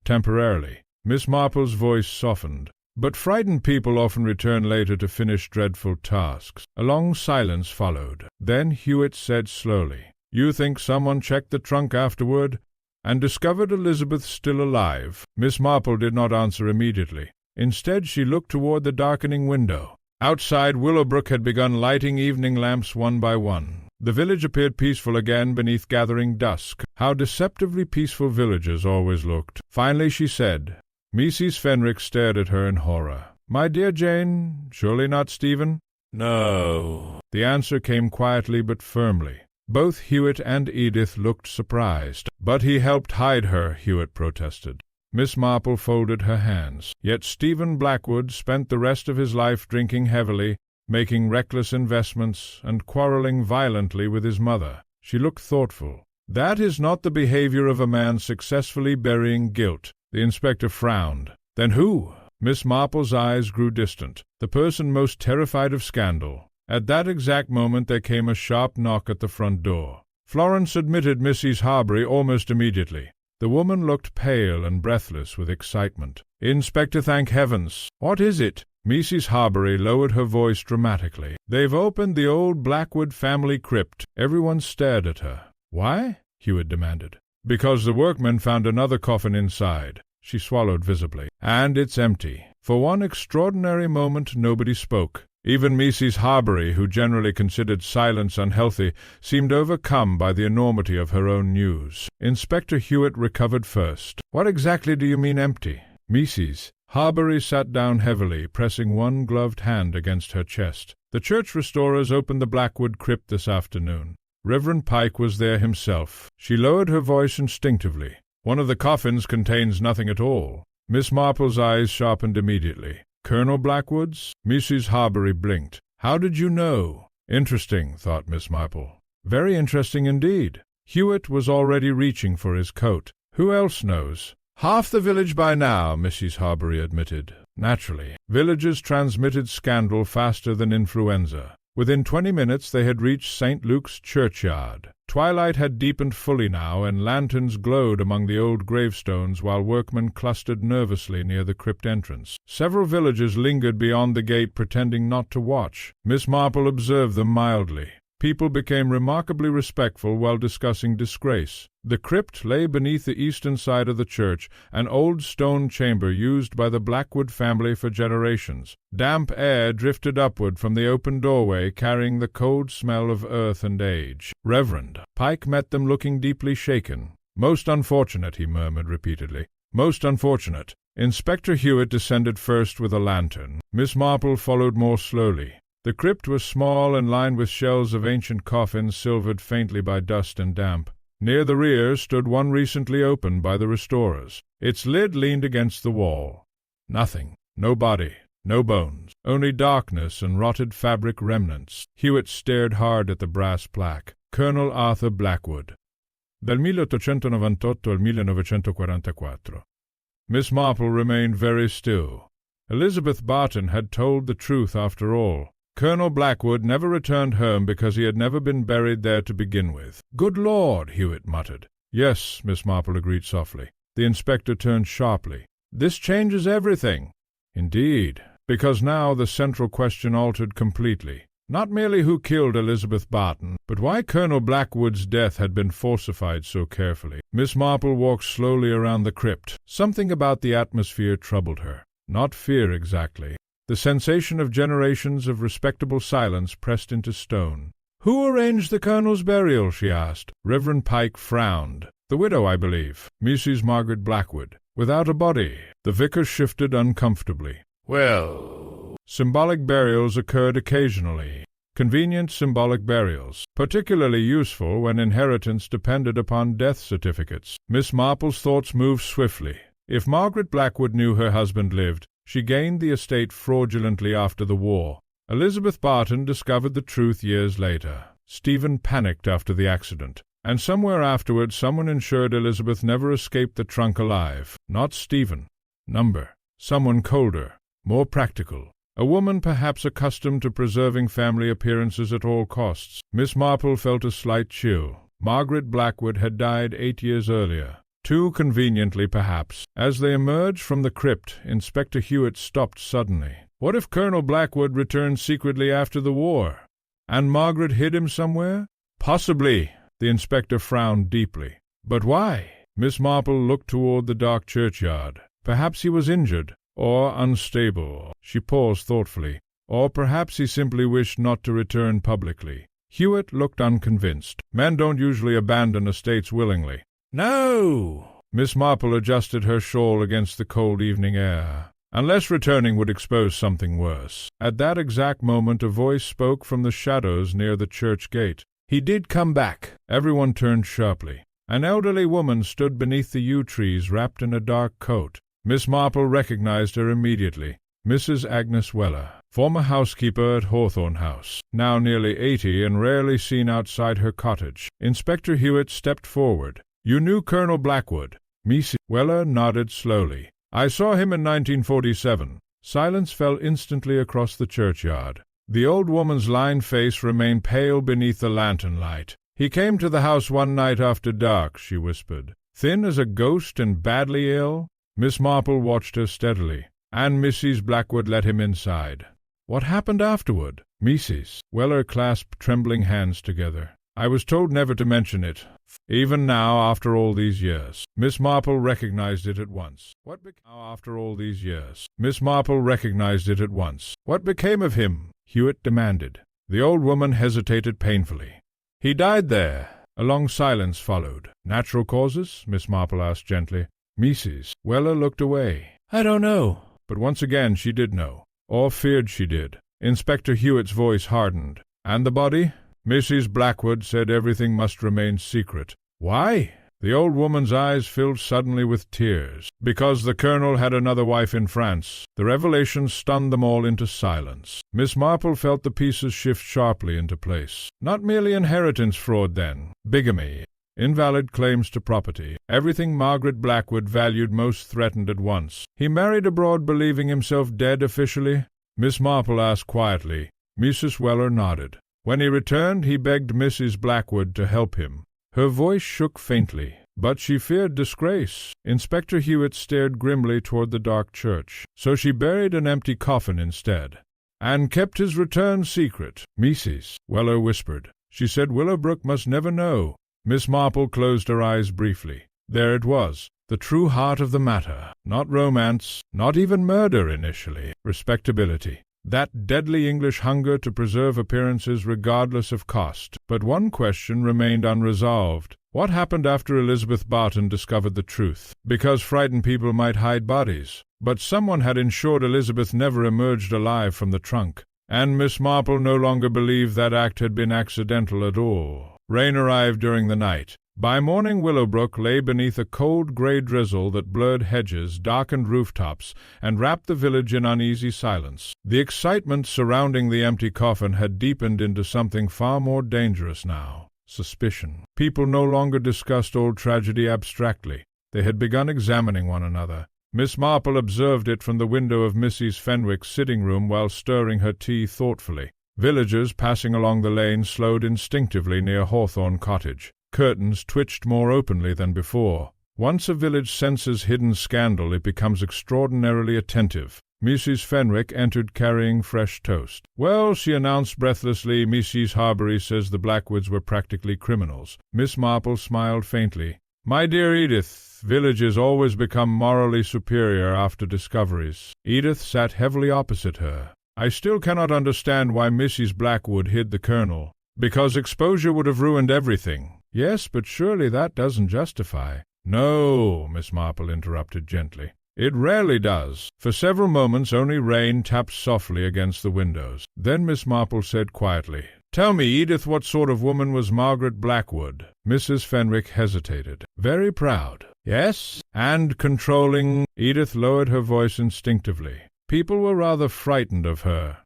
"Temporarily." Miss Marple's voice softened. "But frightened people often return later to finish dreadful tasks." A long silence followed. Then Hewitt said slowly, "You think someone checked the trunk afterward and discovered Elizabeth still alive?" Miss Marple did not answer immediately. Instead, she looked toward the darkening window. Outside, Willowbrook had begun lighting evening lamps one by one. The village appeared peaceful again beneath gathering dusk. How deceptively peaceful villages always looked. Finally she said. Mrs. Fenwick stared at her in horror. "My dear Jane, surely not Stephen?" "No." The answer came quietly but firmly. Both Hewitt and Edith looked surprised. "But he helped hide her," Hewitt protested. Miss Marple folded her hands. "Yet Stephen Blackwood spent the rest of his life drinking heavily, making reckless investments, and quarreling violently with his mother." She looked thoughtful. "That is not the behavior of a man successfully burying guilt." The inspector frowned. "Then who?" Miss Marple's eyes grew distant. "The person most terrified of scandal." At that exact moment there came a sharp knock at the front door. Florence admitted Mrs. Harbury almost immediately. The woman looked pale and breathless with excitement. "Inspector, thank heavens! What is it?" Mrs. Harbury lowered her voice dramatically. "They've opened the old Blackwood family crypt." Everyone stared at her. "Why?" Hewitt demanded. "Because the workmen found another coffin inside." She swallowed visibly. "And it's empty." For one extraordinary moment nobody spoke. Even Mrs. Harbury, who generally considered silence unhealthy, seemed overcome by the enormity of her own news. Inspector Hewitt recovered first. "What exactly do you mean empty?" Mrs. Harbury sat down heavily, pressing one gloved hand against her chest. "The church restorers opened the Blackwood crypt this afternoon. Reverend Pike was there himself." She lowered her voice instinctively. "One of the coffins contains nothing at all." Miss Marple's eyes sharpened immediately. "Colonel Blackwood's?" Mrs. Harbury blinked. "How did you know?" Interesting, thought Miss Marple. Very interesting indeed. Hewitt was already reaching for his coat. "Who else knows?" "Half the village by now," Mrs. Harbury admitted. Naturally. Villages transmitted scandal faster than influenza. Within 20 minutes they had reached St. Luke's churchyard. Twilight had deepened fully now, and lanterns glowed among the old gravestones while workmen clustered nervously near the crypt entrance. Several villagers lingered beyond the gate pretending not to watch. Miss Marple observed them mildly. People became remarkably respectful while discussing disgrace. The crypt lay beneath the eastern side of the church, an old stone chamber used by the Blackwood family for generations. Damp air drifted upward from the open doorway, carrying the cold smell of earth and age. Reverend Pike met them looking deeply shaken. "Most unfortunate," he murmured repeatedly. "Most unfortunate." Inspector Hewitt descended first with a lantern. Miss Marple followed more slowly. The crypt was small and lined with shells of ancient coffins silvered faintly by dust and damp. Near the rear stood one recently opened by the restorers. Its lid leaned against the wall. Nothing. No body. No bones. Only darkness and rotted fabric remnants. Hewitt stared hard at the brass plaque. Colonel Arthur Blackwood. Dal 1898 al 1944. Miss Marple remained very still. Elizabeth Barton had told the truth after all. Colonel Blackwood never returned home because he had never been buried there to begin with. "Good Lord!" Hewitt muttered. "Yes," Miss Marple agreed softly. The inspector turned sharply. "This changes everything." "Indeed, because now the central question altered completely. Not merely who killed Elizabeth Barton, but why Colonel Blackwood's death had been falsified so carefully." Miss Marple walked slowly around the crypt. Something about the atmosphere troubled her. Not fear exactly. The sensation of generations of respectable silence pressed into stone. "Who arranged the Colonel's burial?" she asked. Reverend Pike frowned. "The widow, I believe, Mrs. Margaret Blackwood. Without a body." The vicar shifted uncomfortably. "Well, symbolic burials occurred occasionally. Convenient symbolic burials, particularly useful when inheritance depended upon death certificates." Miss Marple's thoughts moved swiftly. If Margaret Blackwood knew her husband lived, she gained the estate fraudulently after the war. Elizabeth Barton discovered the truth years later. Stephen panicked after the accident, and somewhere afterward someone ensured Elizabeth never escaped the trunk alive. Not Stephen. Someone colder, more practical. A woman perhaps accustomed to preserving family appearances at all costs. Miss Marple felt a slight chill. Margaret Blackwood had died 8 years earlier. Too conveniently, perhaps. As they emerged from the crypt, Inspector Hewitt stopped suddenly. What if Colonel Blackwood returned secretly after the war? And Margaret hid him somewhere? Possibly. The inspector frowned deeply. But why? Miss Marple looked toward the dark churchyard. Perhaps he was injured, or unstable. She paused thoughtfully. Or perhaps he simply wished not to return publicly. Hewitt looked unconvinced. Men don't usually abandon estates willingly. "No!" Miss Marple adjusted her shawl against the cold evening air. "Unless returning would expose something worse." At that exact moment a voice spoke from the shadows near the church gate. "He did come back." Everyone turned sharply. An elderly woman stood beneath the yew trees wrapped in a dark coat. Miss Marple recognized her immediately. Mrs. Agnes Weller, former housekeeper at Hawthorne House, now nearly 80 and rarely seen outside her cottage. Inspector Hewitt stepped forward. "You knew Colonel Blackwood?" Mrs. Weller nodded slowly. "I saw him in 1947. Silence fell instantly across the churchyard. The old woman's lined face remained pale beneath the lantern light. "He came to the house one night after dark," she whispered. "Thin as a ghost and badly ill?" Miss Marple watched her steadily. "And Mrs. Blackwood let him inside." "What happened afterward?" Mrs. Weller clasped trembling hands together. "I was told never to mention it. Even now, after all these years." Miss Marple recognized it at once. What became of him?" Hewitt demanded. The old woman hesitated painfully. "He died there." A long silence followed. "Natural causes?" Miss Marple asked gently. Mrs. Weller looked away. "I don't know." But once again she did know, or feared she did. Inspector Hewitt's voice hardened. "And the body?" Mrs. Blackwood said everything must remain secret. "Why?" The old woman's eyes filled suddenly with tears. "Because the Colonel had another wife in France." The revelation stunned them all into silence. Miss Marple felt the pieces shift sharply into place. Not merely inheritance fraud, then. Bigamy. Invalid claims to property. Everything Margaret Blackwood valued most threatened at once. "He married abroad believing himself dead officially?" Miss Marple asked quietly. Mrs. Weller nodded. When he returned, he begged Mrs. Blackwood to help him. Her voice shook faintly, but she feared disgrace. Inspector Hewitt stared grimly toward the dark church, so she buried an empty coffin instead, and kept his return secret. Mrs. Weller whispered. She said Willowbrook must never know. Miss Marple closed her eyes briefly. There it was, the true heart of the matter. Not romance, not even murder initially. Respectability. That deadly English hunger to preserve appearances regardless of cost. But one question remained unresolved. What happened after Elizabeth Barton discovered the truth? Because frightened people might hide bodies. But someone had ensured Elizabeth never emerged alive from the trunk, and Miss Marple no longer believed that act had been accidental at all. Rain arrived during the night. By morning Willowbrook lay beneath a cold grey drizzle that blurred hedges, darkened rooftops, and wrapped the village in uneasy silence. The excitement surrounding the empty coffin had deepened into something far more dangerous now. Suspicion. People no longer discussed old tragedy abstractly. They had begun examining one another. Miss Marple observed it from the window of Mrs. Fenwick's sitting room while stirring her tea thoughtfully. Villagers passing along the lane slowed instinctively near Hawthorne Cottage. Curtains twitched more openly than before. Once a village senses hidden scandal, it becomes extraordinarily attentive. Mrs. Fenwick entered carrying fresh toast. "Well," she announced breathlessly, "Mrs. Harbury says the Blackwoods were practically criminals." Miss Marple smiled faintly. "My dear Edith, villages always become morally superior after discoveries." Edith sat heavily opposite her. "I still cannot understand why Mrs. Blackwood hid the Colonel. Because exposure would have ruined everything." "Yes, but surely that doesn't justify." "No," Miss Marple interrupted gently. "It rarely does." For several moments only rain tapped softly against the windows. Then Miss Marple said quietly, "Tell me, Edith, what sort of woman was Margaret Blackwood?" Mrs. Fenwick hesitated. "Very proud." "Yes, and controlling." Edith lowered her voice instinctively. "People were rather frightened of her."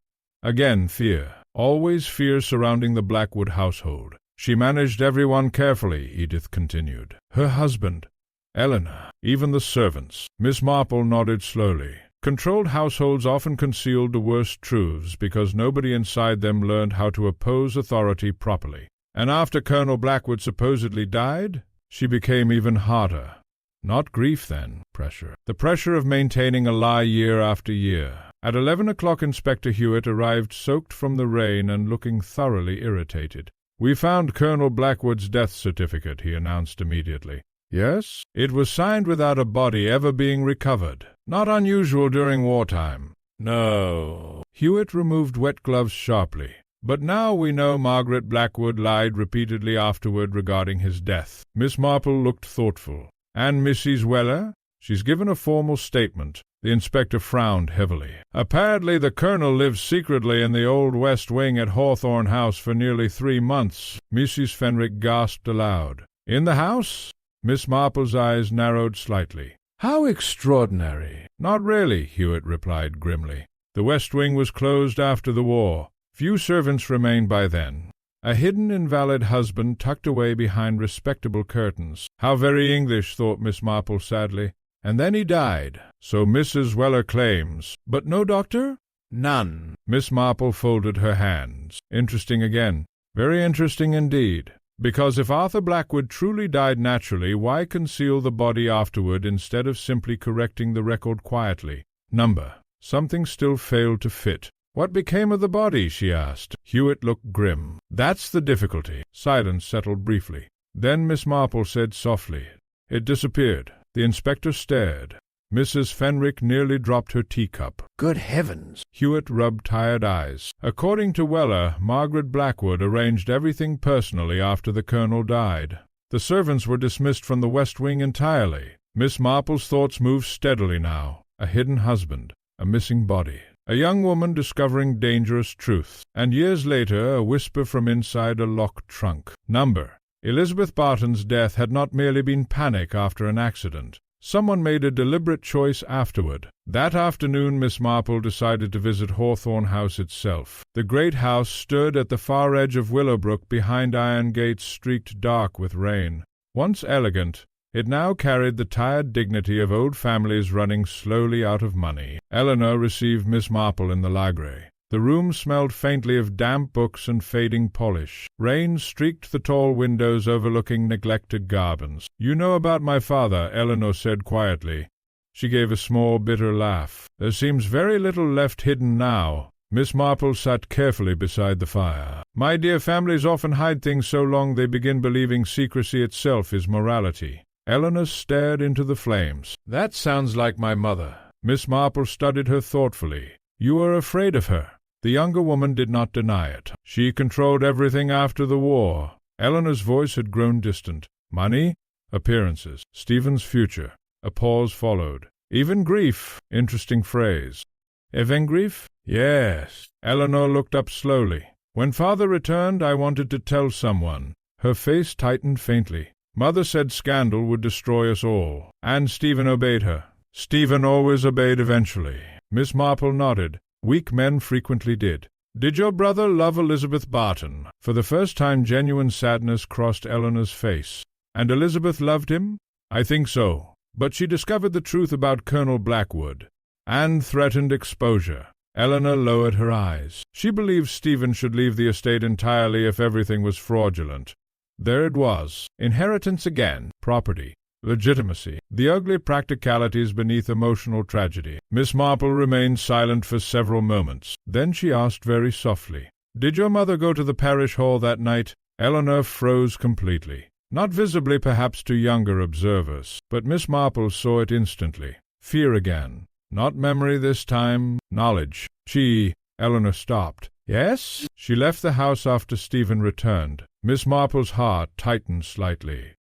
Again fear. Always fear surrounding the Blackwood household. "She managed everyone carefully," Edith continued. "Her husband, Eleanor, even the servants." Miss Marple nodded slowly. Controlled households often concealed the worst truths because nobody inside them learned how to oppose authority properly. And after Colonel Blackwood supposedly died, she became even harder. Not grief then, pressure. The pressure of maintaining a lie year after year. At 11 o'clock Inspector Hewitt arrived soaked from the rain and looking thoroughly irritated. "We found Colonel Blackwood's death certificate," he announced immediately. "Yes? It was signed without a body ever being recovered. Not unusual during wartime." "No." Hewitt removed wet gloves sharply. "But now we know Margaret Blackwood lied repeatedly afterward regarding his death." Miss Marple looked thoughtful. "And Mrs. Weller?" "She's given a formal statement." The inspector frowned heavily. "Apparently the colonel lived secretly in the old West Wing at Hawthorne House for nearly 3 months. Mrs. Fenwick gasped aloud. "In the house?" Miss Marple's eyes narrowed slightly. "How extraordinary!" "Not really," Hewitt replied grimly. "The West Wing was closed after the war. Few servants remained by then. A hidden invalid husband tucked away behind respectable curtains. How very English, thought Miss Marple sadly. And then he died. So Mrs. Weller claims. But no doctor? None. Miss Marple folded her hands. Interesting again. Very interesting indeed. Because if Arthur Blackwood truly died naturally, why conceal the body afterward instead of simply correcting the record quietly? Something still failed to fit. "What became of the body?" she asked. Hewitt looked grim. "That's the difficulty." Silence settled briefly. Then Miss Marple said softly, "It disappeared." The inspector stared. Mrs. Fenwick nearly dropped her teacup. "Good heavens!" Hewitt rubbed tired eyes. "According to Weller, Margaret Blackwood arranged everything personally after the colonel died. The servants were dismissed from the West Wing entirely." Miss Marple's thoughts moved steadily now. A hidden husband, a missing body, a young woman discovering dangerous truths, and years later a whisper from inside a locked trunk. Elizabeth Barton's death had not merely been panic after an accident. Someone made a deliberate choice afterward. That afternoon Miss Marple decided to visit Hawthorne House itself. The great house stood at the far edge of Willowbrook behind iron gates streaked dark with rain. Once elegant, it now carried the tired dignity of old families running slowly out of money. Eleanor received Miss Marple in the library. The room smelled faintly of damp books and fading polish. Rain streaked the tall windows overlooking neglected gardens. "You know about my father," Eleanor said quietly. She gave a small, bitter laugh. "There seems very little left hidden now." Miss Marple sat carefully beside the fire. "My dear, families often hide things so long they begin believing secrecy itself is morality." Eleanor stared into the flames. "That sounds like my mother." Miss Marple studied her thoughtfully. "You are afraid of her." The younger woman did not deny it. "She controlled everything after the war." Eleanor's voice had grown distant. "Money, appearances, Stephen's future." A pause followed. "Even grief." Interesting phrase. "Even grief?" "Yes." Eleanor looked up slowly. "When father returned, I wanted to tell someone." Her face tightened faintly. "Mother said scandal would destroy us all, and Stephen obeyed her." "Stephen always obeyed eventually." Miss Marple nodded. "Weak men frequently did." "Did your brother love Elizabeth Barton?" For the first time genuine sadness crossed Eleanor's face. "And Elizabeth loved him?" "I think so. But she discovered the truth about Colonel Blackwood, and threatened exposure." Eleanor lowered her eyes. She believed Stephen should leave the estate entirely if everything was fraudulent. There it was. Inheritance again. Property. Legitimacy. The ugly practicalities beneath emotional tragedy. Miss Marple remained silent for several moments. Then she asked very softly, "Did your mother go to the parish hall that night?" Eleanor froze completely. Not visibly perhaps to younger observers, but Miss Marple saw it instantly. Fear again. Not memory this time, knowledge. Eleanor stopped. "Yes?" "She left the house after Stephen returned." Miss Marple's heart tightened slightly.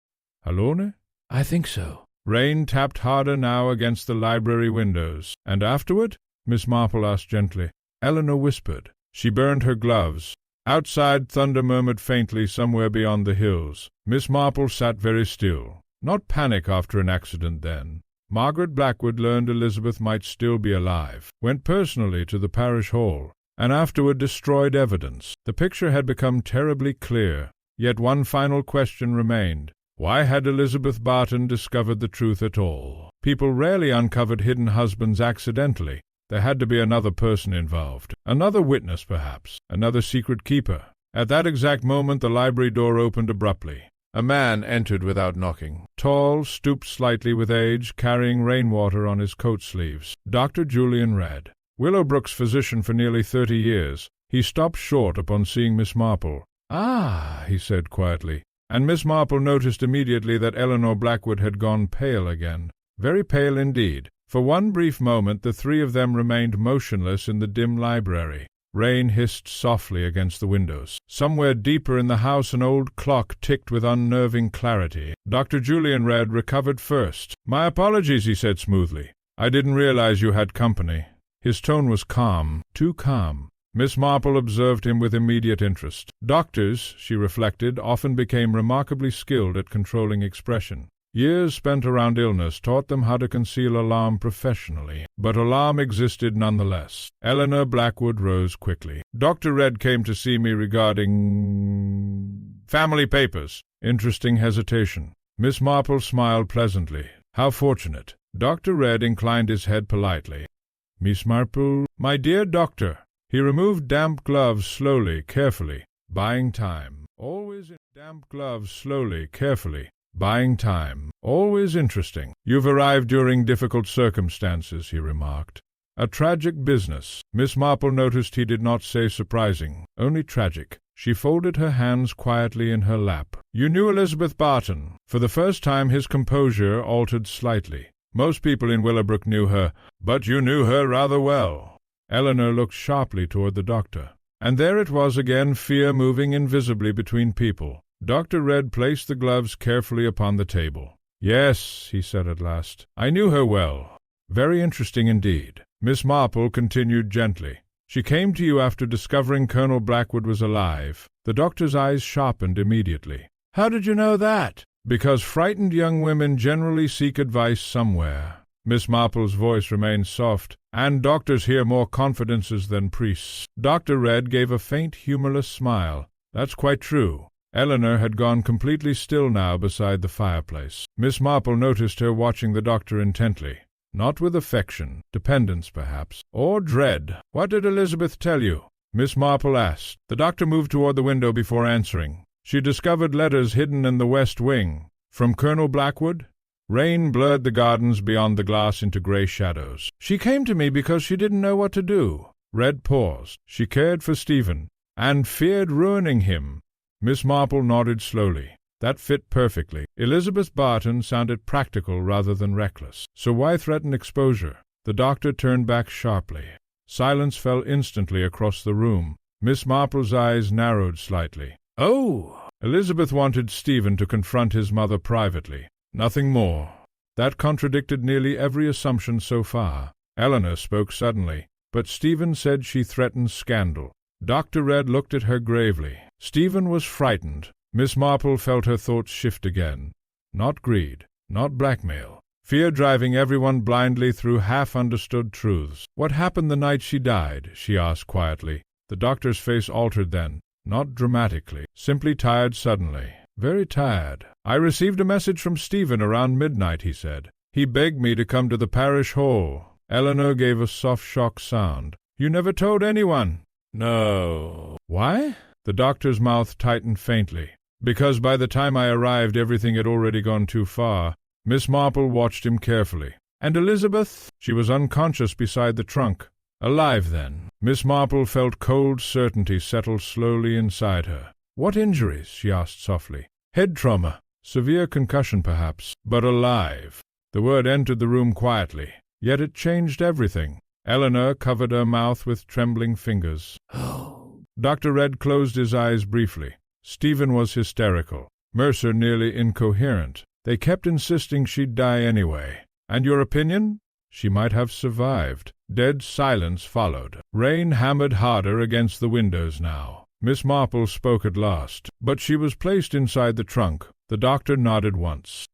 "Alone?" "I think so." Rain tapped harder now against the library windows. "And afterward?" Miss Marple asked gently. Eleanor whispered. She burned her gloves. Outside, thunder murmured faintly somewhere beyond the hills. Miss Marple sat very still. Not panic after an accident, then. Margaret Blackwood learned Elizabeth might still be alive, went personally to the parish hall, and afterward destroyed evidence. The picture had become terribly clear. Yet one final question remained. Why had Elizabeth Barton discovered the truth at all? People rarely uncovered hidden husbands accidentally. There had to be another person involved. Another witness, perhaps. Another secret keeper. At that exact moment the library door opened abruptly. A man entered without knocking. Tall, stooped slightly with age, carrying rainwater on his coat sleeves. Dr. Julian Red. Willowbrook's physician for nearly 30 years. He stopped short upon seeing Miss Marple. "Ah," he said quietly. And Miss Marple noticed immediately that Eleanor Blackwood had gone pale again. Very pale indeed. For one brief moment the three of them remained motionless in the dim library. Rain hissed softly against the windows. Somewhere deeper in the house an old clock ticked with unnerving clarity. Dr. Julian Red recovered first. "My apologies," he said smoothly. "I didn't realize you had company." His tone was calm, too calm. Miss Marple observed him with immediate interest. Doctors, she reflected, often became remarkably skilled at controlling expression. Years spent around illness taught them how to conceal alarm professionally, but alarm existed nonetheless. Eleanor Blackwood rose quickly. "Dr. Red came to see me regarding family papers." Interesting hesitation. Miss Marple smiled pleasantly. "How fortunate." Dr. Red inclined his head politely. "Miss Marple, my dear doctor." He removed damp gloves slowly, carefully, buying time. Always in damp gloves slowly, carefully. Buying time. Always interesting. "You've arrived during difficult circumstances," he remarked. "A tragic business." Miss Marple noticed he did not say surprising, only tragic. She folded her hands quietly in her lap. "You knew Elizabeth Barton." For the first time his composure altered slightly. "Most people in Willowbrook knew her, but you knew her rather well." Eleanor looked sharply toward the doctor. And there it was again, fear moving invisibly between people. Dr. Red placed the gloves carefully upon the table. "Yes," he said at last, "I knew her well. Very interesting indeed." Miss Marple continued gently. "She came to you after discovering Colonel Blackwood was alive." The doctor's eyes sharpened immediately. "How did you know that?" "Because frightened young women generally seek advice somewhere." Miss Marple's voice remained soft. "And doctors hear more confidences than priests." Dr. Red gave a faint, humorless smile. "That's quite true." Eleanor had gone completely still now beside the fireplace. Miss Marple noticed her watching the doctor intently. not with affection, dependence perhaps, or dread. "What did Elizabeth tell you?" Miss Marple asked. The doctor moved toward the window before answering. "She discovered letters hidden in the west wing." "From Colonel Blackwood?" Rain blurred the gardens beyond the glass into grey shadows. "She came to me because she didn't know what to do." Red paused. "She cared for Stephen, and feared ruining him." Miss Marple nodded slowly. That fit perfectly. Elizabeth Barton sounded practical rather than reckless. So why threaten exposure? The doctor turned back sharply. Silence fell instantly across the room. Miss Marple's eyes narrowed slightly. "Oh!" Elizabeth wanted Stephen to confront his mother privately. Nothing more. That contradicted nearly every assumption so far. Eleanor spoke suddenly, but Stephen said she threatened scandal. Dr. Red looked at her gravely. Stephen was frightened. Miss Marple felt her thoughts shift again. Not greed, not blackmail. Fear driving everyone blindly through half-understood truths. "What happened the night she died?" she asked quietly. The doctor's face altered then. Not dramatically, simply tired suddenly. Very tired. "I received a message from Stephen around midnight," he said. "He begged me to come to the parish hall." Eleanor gave a soft shocked sound. "You never told anyone?" "No." "Why?" The doctor's mouth tightened faintly. "Because by the time I arrived everything had already gone too far." Miss Marple watched him carefully. "And Elizabeth?" "She was unconscious beside the trunk." "Alive, then?" Miss Marple felt cold certainty settle slowly inside her. "What injuries?" she asked softly. "Head trauma. Severe concussion, perhaps. But alive." The word entered the room quietly, yet it changed everything. Eleanor covered her mouth with trembling fingers. "Oh." Dr. Red closed his eyes briefly. Stephen was hysterical. Mercer nearly incoherent. They kept insisting she'd die anyway. "And your opinion?" She might have survived. Dead silence followed. Rain hammered harder against the windows now. Miss Marple spoke at last, but she was placed inside the trunk. The doctor nodded once.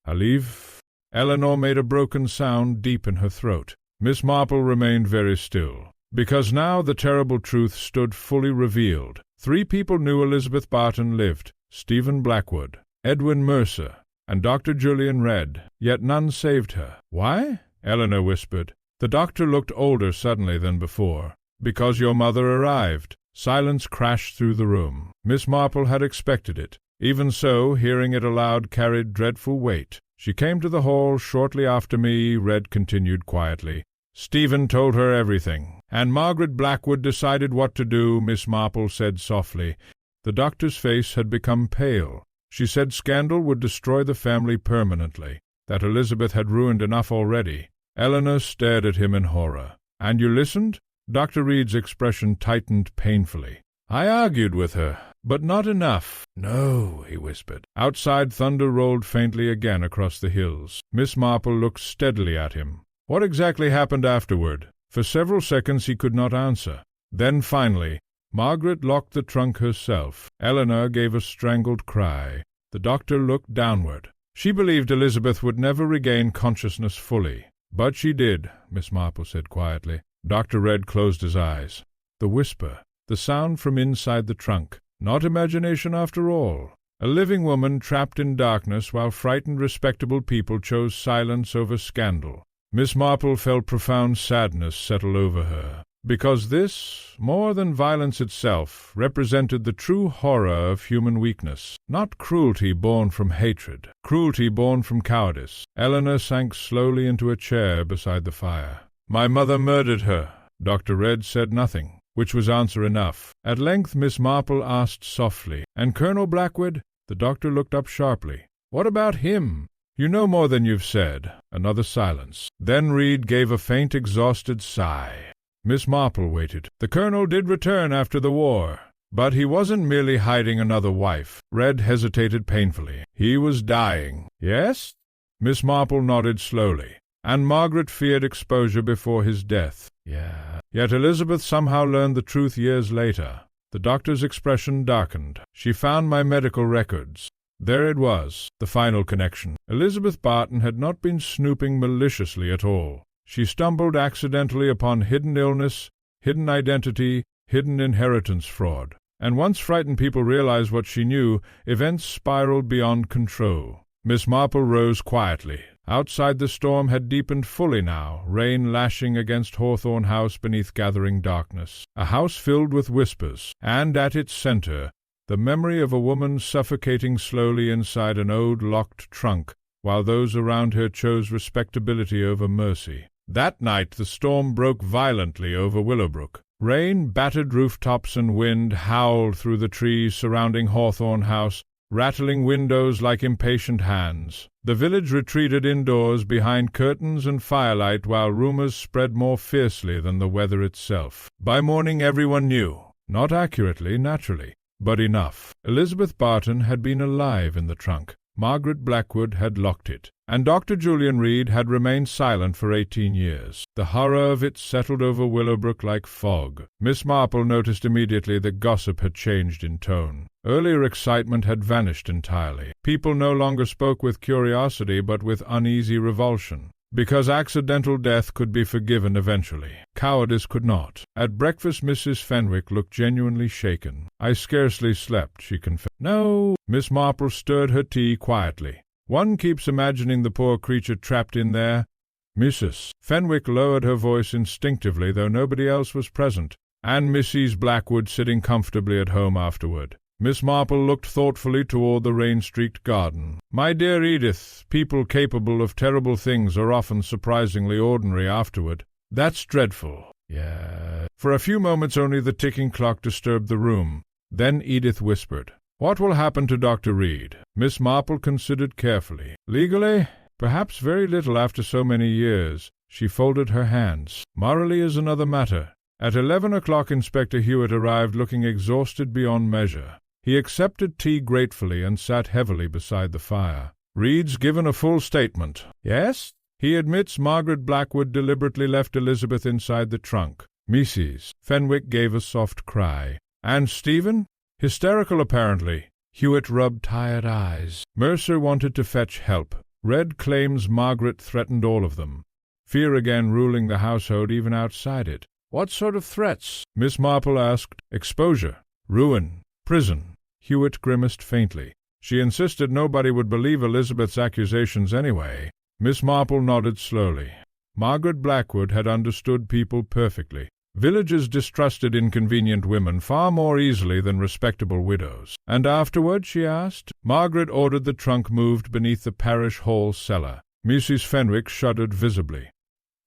"I leave?" Eleanor made a broken sound deep in her throat. Miss Marple remained very still, because now the terrible truth stood fully revealed. 3 people knew Elizabeth Barton lived: Stephen Blackwood, Edwin Mercer, and Dr. Julian Red, yet none saved her. "Why?" Eleanor whispered. The doctor looked older suddenly than before. "Because your mother arrived." Silence crashed through the room. Miss Marple had expected it. Even so, hearing it aloud carried dreadful weight. "She came to the hall shortly after me," Red continued quietly. "Stephen told her everything, and Margaret Blackwood decided what to do," Miss Marple said softly. The doctor's face had become pale. She said scandal would destroy the family permanently, that Elizabeth had ruined enough already. Eleanor stared at him in horror. "And you listened?" Dr. Reed's expression tightened painfully. "I argued with her, but not enough." "No," he whispered. Outside thunder rolled faintly again across the hills. Miss Marple looked steadily at him. "What exactly happened afterward?" For several seconds he could not answer. Then finally, Margaret locked the trunk herself. Eleanor gave a strangled cry. The doctor looked downward. She believed Elizabeth would never regain consciousness fully. "But she did," Miss Marple said quietly. Dr. Red closed his eyes. The whisper, the sound from inside the trunk. Not imagination after all. A living woman trapped in darkness while frightened respectable people chose silence over scandal. Miss Marple felt profound sadness settle over her, because this, more than violence itself, represented the true horror of human weakness. Not cruelty born from hatred, cruelty born from cowardice. Eleanor sank slowly into a chair beside the fire. "My mother murdered her." Dr. Red said nothing, which was answer enough. At length Miss Marple asked softly, "And Colonel Blackwood?" The doctor looked up sharply. "What about him?" "You know more than you've said." Another silence. Then Reed gave a faint, exhausted sigh. Miss Marple waited. "The colonel did return after the war, but he wasn't merely hiding another wife." Red hesitated painfully. "He was dying." "Yes?" Miss Marple nodded slowly. "And Margaret feared exposure before his death." "Yeah." Yet Elizabeth somehow learned the truth years later. The doctor's expression darkened. "She found my medical records." There it was, the final connection. Elizabeth Barton had not been snooping maliciously at all. She stumbled accidentally upon hidden illness, hidden identity, hidden inheritance fraud. And once frightened people realized what she knew, events spiraled beyond control. Miss Marple rose quietly. Outside the storm had deepened fully now, rain lashing against Hawthorne House beneath gathering darkness. A house filled with whispers, and at its center, the memory of a woman suffocating slowly inside an old locked trunk, while those around her chose respectability over mercy. That night the storm broke violently over Willowbrook. Rain battered rooftops and wind howled through the trees surrounding Hawthorne House, rattling windows like impatient hands. The village retreated indoors behind curtains and firelight while rumors spread more fiercely than the weather itself. By morning everyone knew, not accurately, naturally, but enough. Elizabeth Barton had been alive in the trunk. Margaret Blackwood had locked it, and Dr. Julian Reed had remained silent for 18 years. The horror of it settled over Willowbrook like fog. Miss Marple noticed immediately that gossip had changed in tone. Earlier excitement had vanished entirely. People no longer spoke with curiosity but with uneasy revulsion. Because accidental death could be forgiven eventually, cowardice could not. At breakfast Mrs. Fenwick looked genuinely shaken. "I scarcely slept," she confessed. "No." Miss Marple stirred her tea quietly. "One keeps imagining the poor creature trapped in there." Mrs. Fenwick lowered her voice instinctively, though nobody else was present, and Mrs. Blackwood sitting comfortably at home afterward. Miss Marple looked thoughtfully toward the rain-streaked garden. "My dear Edith, people capable of terrible things are often surprisingly ordinary afterward. That's dreadful." "Yeah." For a few moments only the ticking clock disturbed the room. Then Edith whispered, "What will happen to Dr. Reed?" Miss Marple considered carefully. "Legally, perhaps very little after so many years." She folded her hands. "Morally is another matter." At 11 o'clock Inspector Hewitt arrived looking exhausted beyond measure. He accepted tea gratefully and sat heavily beside the fire. "Reed's given a full statement." "Yes?" "He admits Margaret Blackwood deliberately left Elizabeth inside the trunk." Mrs. Fenwick gave a soft cry. "And Stephen?" "Hysterical, apparently." Hewitt rubbed tired eyes. "Mercer wanted to fetch help. Red claims Margaret threatened all of them. Fear again ruling the household even outside it." "What sort of threats?" Miss Marple asked. "Exposure. Ruin. Prison." Hewitt grimaced faintly. "She insisted nobody would believe Elizabeth's accusations anyway." Miss Marple nodded slowly. Margaret Blackwood had understood people perfectly. Villagers distrusted inconvenient women far more easily than respectable widows. "And afterward?" she asked. "Margaret ordered the trunk moved beneath the parish hall cellar." Mrs. Fenwick shuddered visibly.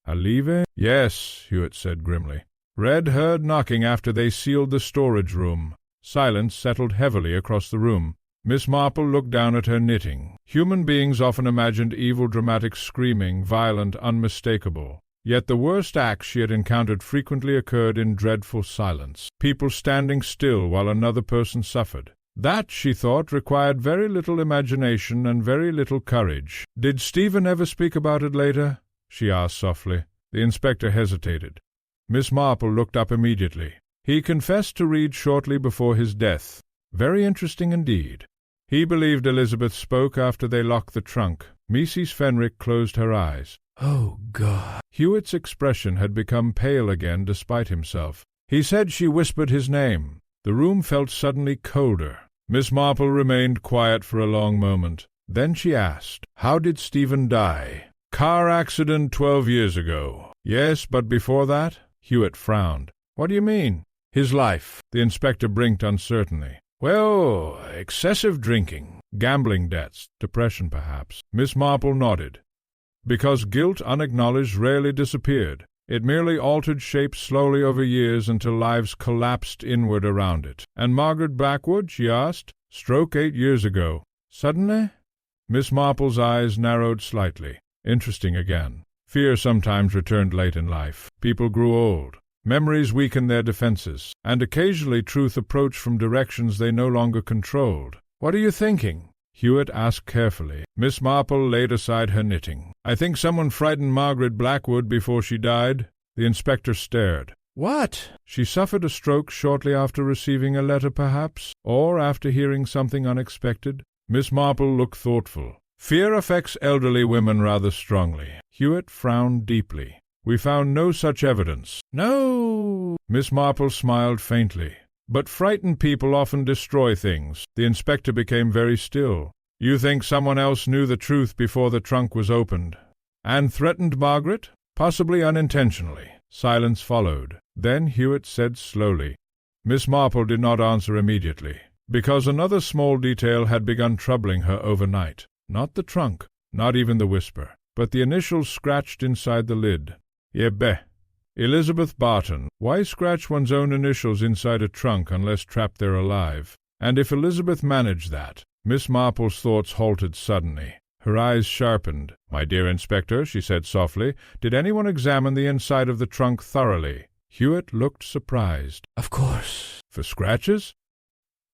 "Alive?" "Yes," Hewitt said grimly. "Red heard knocking after they sealed the storage room." Silence settled heavily across the room. Miss Marple looked down at her knitting. Human beings often imagined evil dramatic screaming, violent, unmistakable. Yet the worst acts she had encountered frequently occurred in dreadful silence, people standing still while another person suffered. That, she thought, required very little imagination and very little courage. "Did Stephen ever speak about it later?" she asked softly. The inspector hesitated. Miss Marple looked up immediately. "He confessed to Reed shortly before his death. Very interesting indeed. He believed Elizabeth spoke after they locked the trunk." Mrs. Fenwick closed her eyes. "Oh, God!" Hewitt's expression had become pale again despite himself. "He said she whispered his name." The room felt suddenly colder. Miss Marple remained quiet for a long moment. Then she asked, "How did Stephen die?" "Car accident 12 years ago." "Yes, but before that?" Hewitt frowned. "What do you mean?" "His life." The inspector blinked uncertainly. "Well, excessive drinking, gambling debts, depression perhaps." Miss Marple nodded. "Because guilt unacknowledged rarely disappeared. It merely altered shape slowly over years until lives collapsed inward around it." "And Margaret Blackwood?" she asked. "Stroke 8 years ago." "Suddenly?" Miss Marple's eyes narrowed slightly. Interesting again. Fear sometimes returned late in life. People grew old. Memories weakened their defenses, and occasionally truth approached from directions they no longer controlled. "What are you thinking?" Hewitt asked carefully. Miss Marple laid aside her knitting. "I think someone frightened Margaret Blackwood before she died." The inspector stared. "What?" "She suffered a stroke shortly after receiving a letter, perhaps, or after hearing something unexpected." Miss Marple looked thoughtful. "Fear affects elderly women rather strongly." Hewitt frowned deeply. "We found no such evidence." "No!" Miss Marple smiled faintly. "But frightened people often destroy things." The inspector became very still. You think someone else knew the truth before the trunk was opened, and threatened Margaret? Possibly unintentionally. Silence followed. Then Hewitt said slowly. Miss Marple did not answer immediately, because another small detail had begun troubling her overnight. Not the trunk, not even the whisper, but the initials scratched inside the lid. Yebe. Elizabeth Barton. Why scratch one's own initials inside a trunk unless trapped there alive? And if Elizabeth managed that? Miss Marple's thoughts halted suddenly. Her eyes sharpened. My dear Inspector, she said softly, did anyone examine the inside of the trunk thoroughly? Hewitt looked surprised. Of course. For scratches?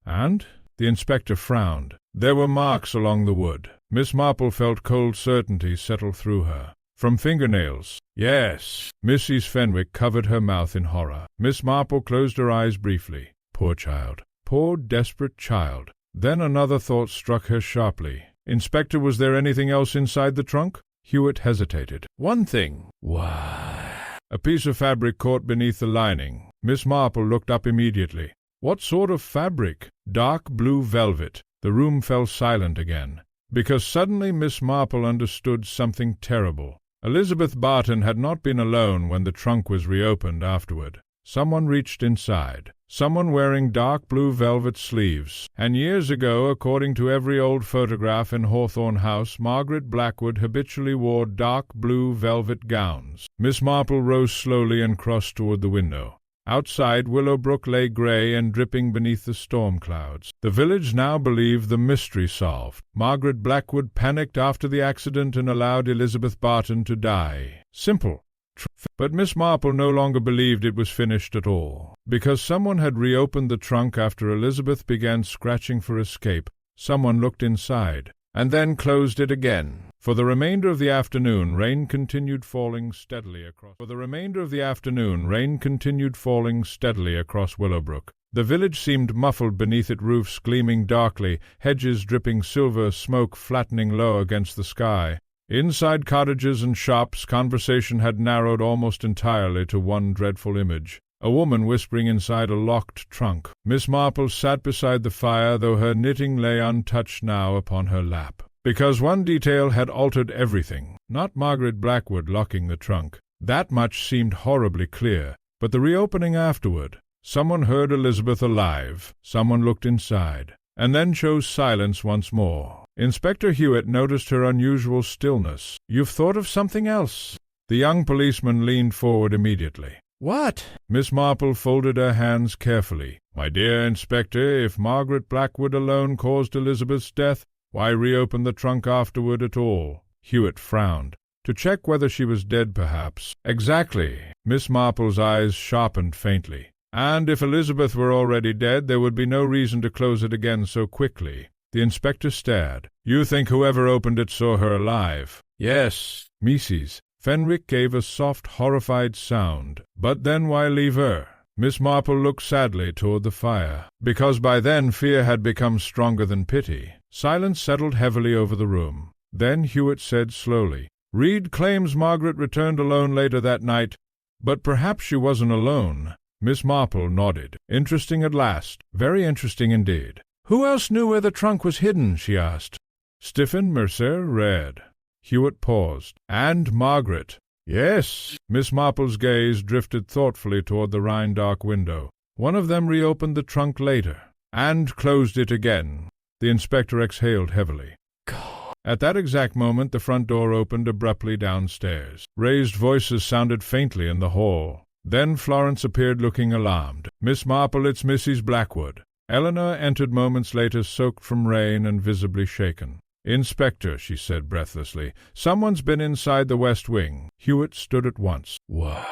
And? The inspector frowned. There were marks along the wood. Miss Marple felt cold certainty settle through her. From fingernails. Yes. Mrs. Fenwick covered her mouth in horror. Miss Marple closed her eyes briefly. Poor child. Poor desperate child. Then another thought struck her sharply. Inspector, was there anything else inside the trunk? Hewitt hesitated. One thing. Why? A piece of fabric caught beneath the lining. Miss Marple looked up immediately. What sort of fabric? Dark blue velvet. The room fell silent again, because suddenly Miss Marple understood something terrible. Elizabeth Barton had not been alone when the trunk was reopened afterward. Someone reached inside. Someone wearing dark blue velvet sleeves. And years ago, according to every old photograph in Hawthorne House, Margaret Blackwood habitually wore dark blue velvet gowns. Miss Marple rose slowly and crossed toward the window. Outside, Willowbrook lay gray and dripping beneath the storm clouds. The village now believed the mystery solved. Margaret Blackwood panicked after the accident and allowed Elizabeth Barton to die. Simple. But Miss Marple no longer believed it was finished at all, because someone had reopened the trunk after Elizabeth began scratching for escape. Someone looked inside, and then closed it again. For the remainder of the afternoon, rain continued falling steadily across Willowbrook. The village seemed muffled beneath its roofs gleaming darkly, hedges dripping silver, smoke flattening low against the sky. Inside cottages and shops, conversation had narrowed almost entirely to one dreadful image. A woman whispering inside a locked trunk. Miss Marple sat beside the fire, though her knitting lay untouched now upon her lap. Because one detail had altered everything. Not Margaret Blackwood locking the trunk. That much seemed horribly clear. But the reopening afterward. Someone heard Elizabeth alive. Someone looked inside, and then chose silence once more. Inspector Hewitt noticed her unusual stillness. You've thought of something else? The young policeman leaned forward immediately. What? Miss Marple folded her hands carefully. My dear Inspector, if Margaret Blackwood alone caused Elizabeth's death, why reopen the trunk afterward at all? Hewitt frowned. To check whether she was dead, perhaps. Exactly. Miss Marple's eyes sharpened faintly. And if Elizabeth were already dead, there would be no reason to close it again so quickly. The inspector stared. You think whoever opened it saw her alive? Yes. Mrs. Fenwick gave a soft, horrified sound. But then why leave her? Miss Marple looked sadly toward the fire, because by then fear had become stronger than pity. Silence settled heavily over the room. Then Hewitt said slowly, Reed claims Margaret returned alone later that night, but perhaps she wasn't alone. Miss Marple nodded. Interesting at last. Very interesting indeed. Who else knew where the trunk was hidden? She asked. Stephen Mercer read. Hewitt paused. And Margaret. Yes. Miss Marple's gaze drifted thoughtfully toward the Rhine-dark window. One of them reopened the trunk later, and closed it again. The inspector exhaled heavily. At that exact moment the front door opened abruptly downstairs. Raised voices sounded faintly in the hall. Then Florence appeared looking alarmed. Miss Marple, it's Mrs. Blackwood. Eleanor entered moments later, soaked from rain and visibly shaken. Inspector, she said breathlessly, someone's been inside the west wing. Hewitt stood at once. What?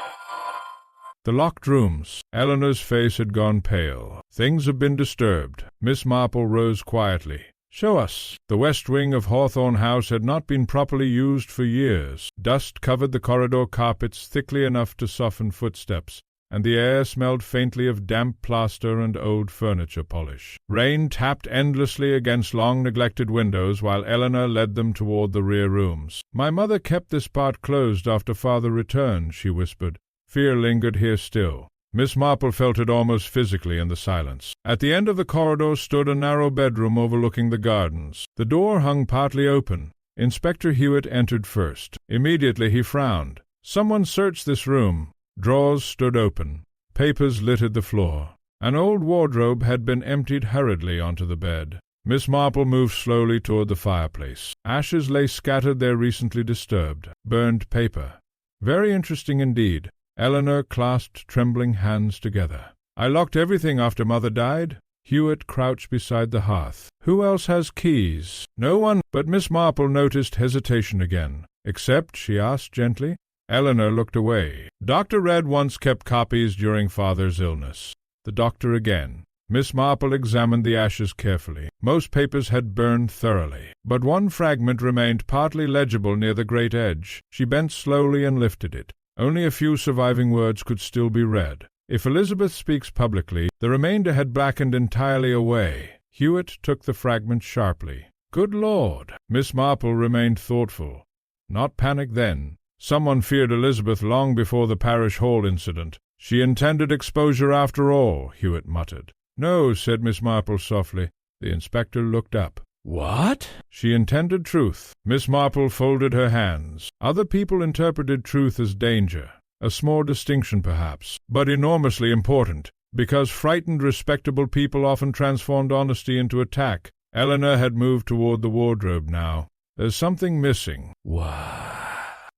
The locked rooms. Eleanor's face had gone pale. Things have been disturbed. Miss Marple rose quietly. Show us. The west wing of Hawthorne House had not been properly used for years. Dust covered the corridor carpets thickly enough to soften footsteps, and the air smelled faintly of damp plaster and old furniture polish. Rain tapped endlessly against long-neglected windows while Eleanor led them toward the rear rooms. My mother kept this part closed after Father returned, she whispered. Fear lingered here still. Miss Marple felt it almost physically in the silence. At the end of the corridor stood a narrow bedroom overlooking the gardens. The door hung partly open. Inspector Hewitt entered first. Immediately he frowned. Someone searched this room. Drawers stood open. Papers littered the floor. An old wardrobe had been emptied hurriedly onto the bed. Miss Marple moved slowly toward the fireplace. Ashes lay scattered there recently disturbed. Burned paper. Very interesting indeed. Eleanor clasped trembling hands together. I locked everything after Mother died. Hewitt crouched beside the hearth. Who else has keys? No one. But Miss Marple noticed hesitation again. Except, she asked gently. Eleanor looked away. Dr. Red once kept copies during Father's illness. The doctor again. Miss Marple examined the ashes carefully. Most papers had burned thoroughly, but one fragment remained partly legible near the great edge. She bent slowly and lifted it. Only a few surviving words could still be read. If Elizabeth speaks publicly, the remainder had blackened entirely away. Hewitt took the fragment sharply. Good Lord! Miss Marple remained thoughtful. Not panic then. Someone feared Elizabeth long before the parish hall incident. She intended exposure after all, Hewitt muttered. No, said Miss Marple softly. The inspector looked up. What? She intended truth. Miss Marple folded her hands. Other people interpreted truth as danger. A small distinction, perhaps, but enormously important, because frightened, respectable people often transformed honesty into attack. Eleanor had moved toward the wardrobe now. There's something missing. What?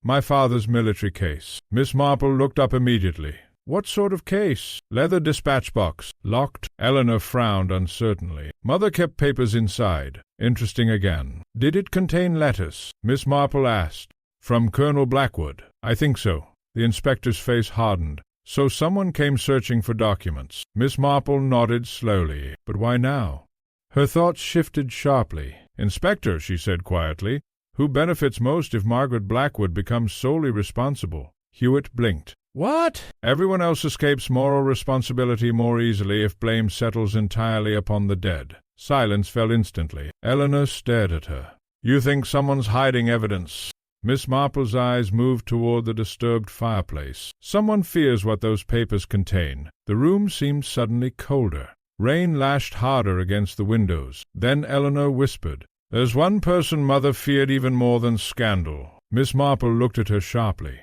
My father's military case. Miss Marple looked up immediately. What sort of case? Leather dispatch box. Locked. Eleanor frowned uncertainly. Mother kept papers inside. Interesting again. Did it contain letters? Miss Marple asked. From Colonel Blackwood. I think so. The inspector's face hardened. So someone came searching for documents. Miss Marple nodded slowly. But why now? Her thoughts shifted sharply. Inspector, she said quietly, who benefits most if Margaret Blackwood becomes solely responsible? Hewitt blinked. What? Everyone else escapes moral responsibility more easily if blame settles entirely upon the dead. Silence fell instantly. Eleanor stared at her. You think someone's hiding evidence? Miss Marple's eyes moved toward the disturbed fireplace. Someone fears what those papers contain. The room seemed suddenly colder. Rain lashed harder against the windows. Then Eleanor whispered, There's one person Mother feared even more than scandal. Miss Marple looked at her sharply.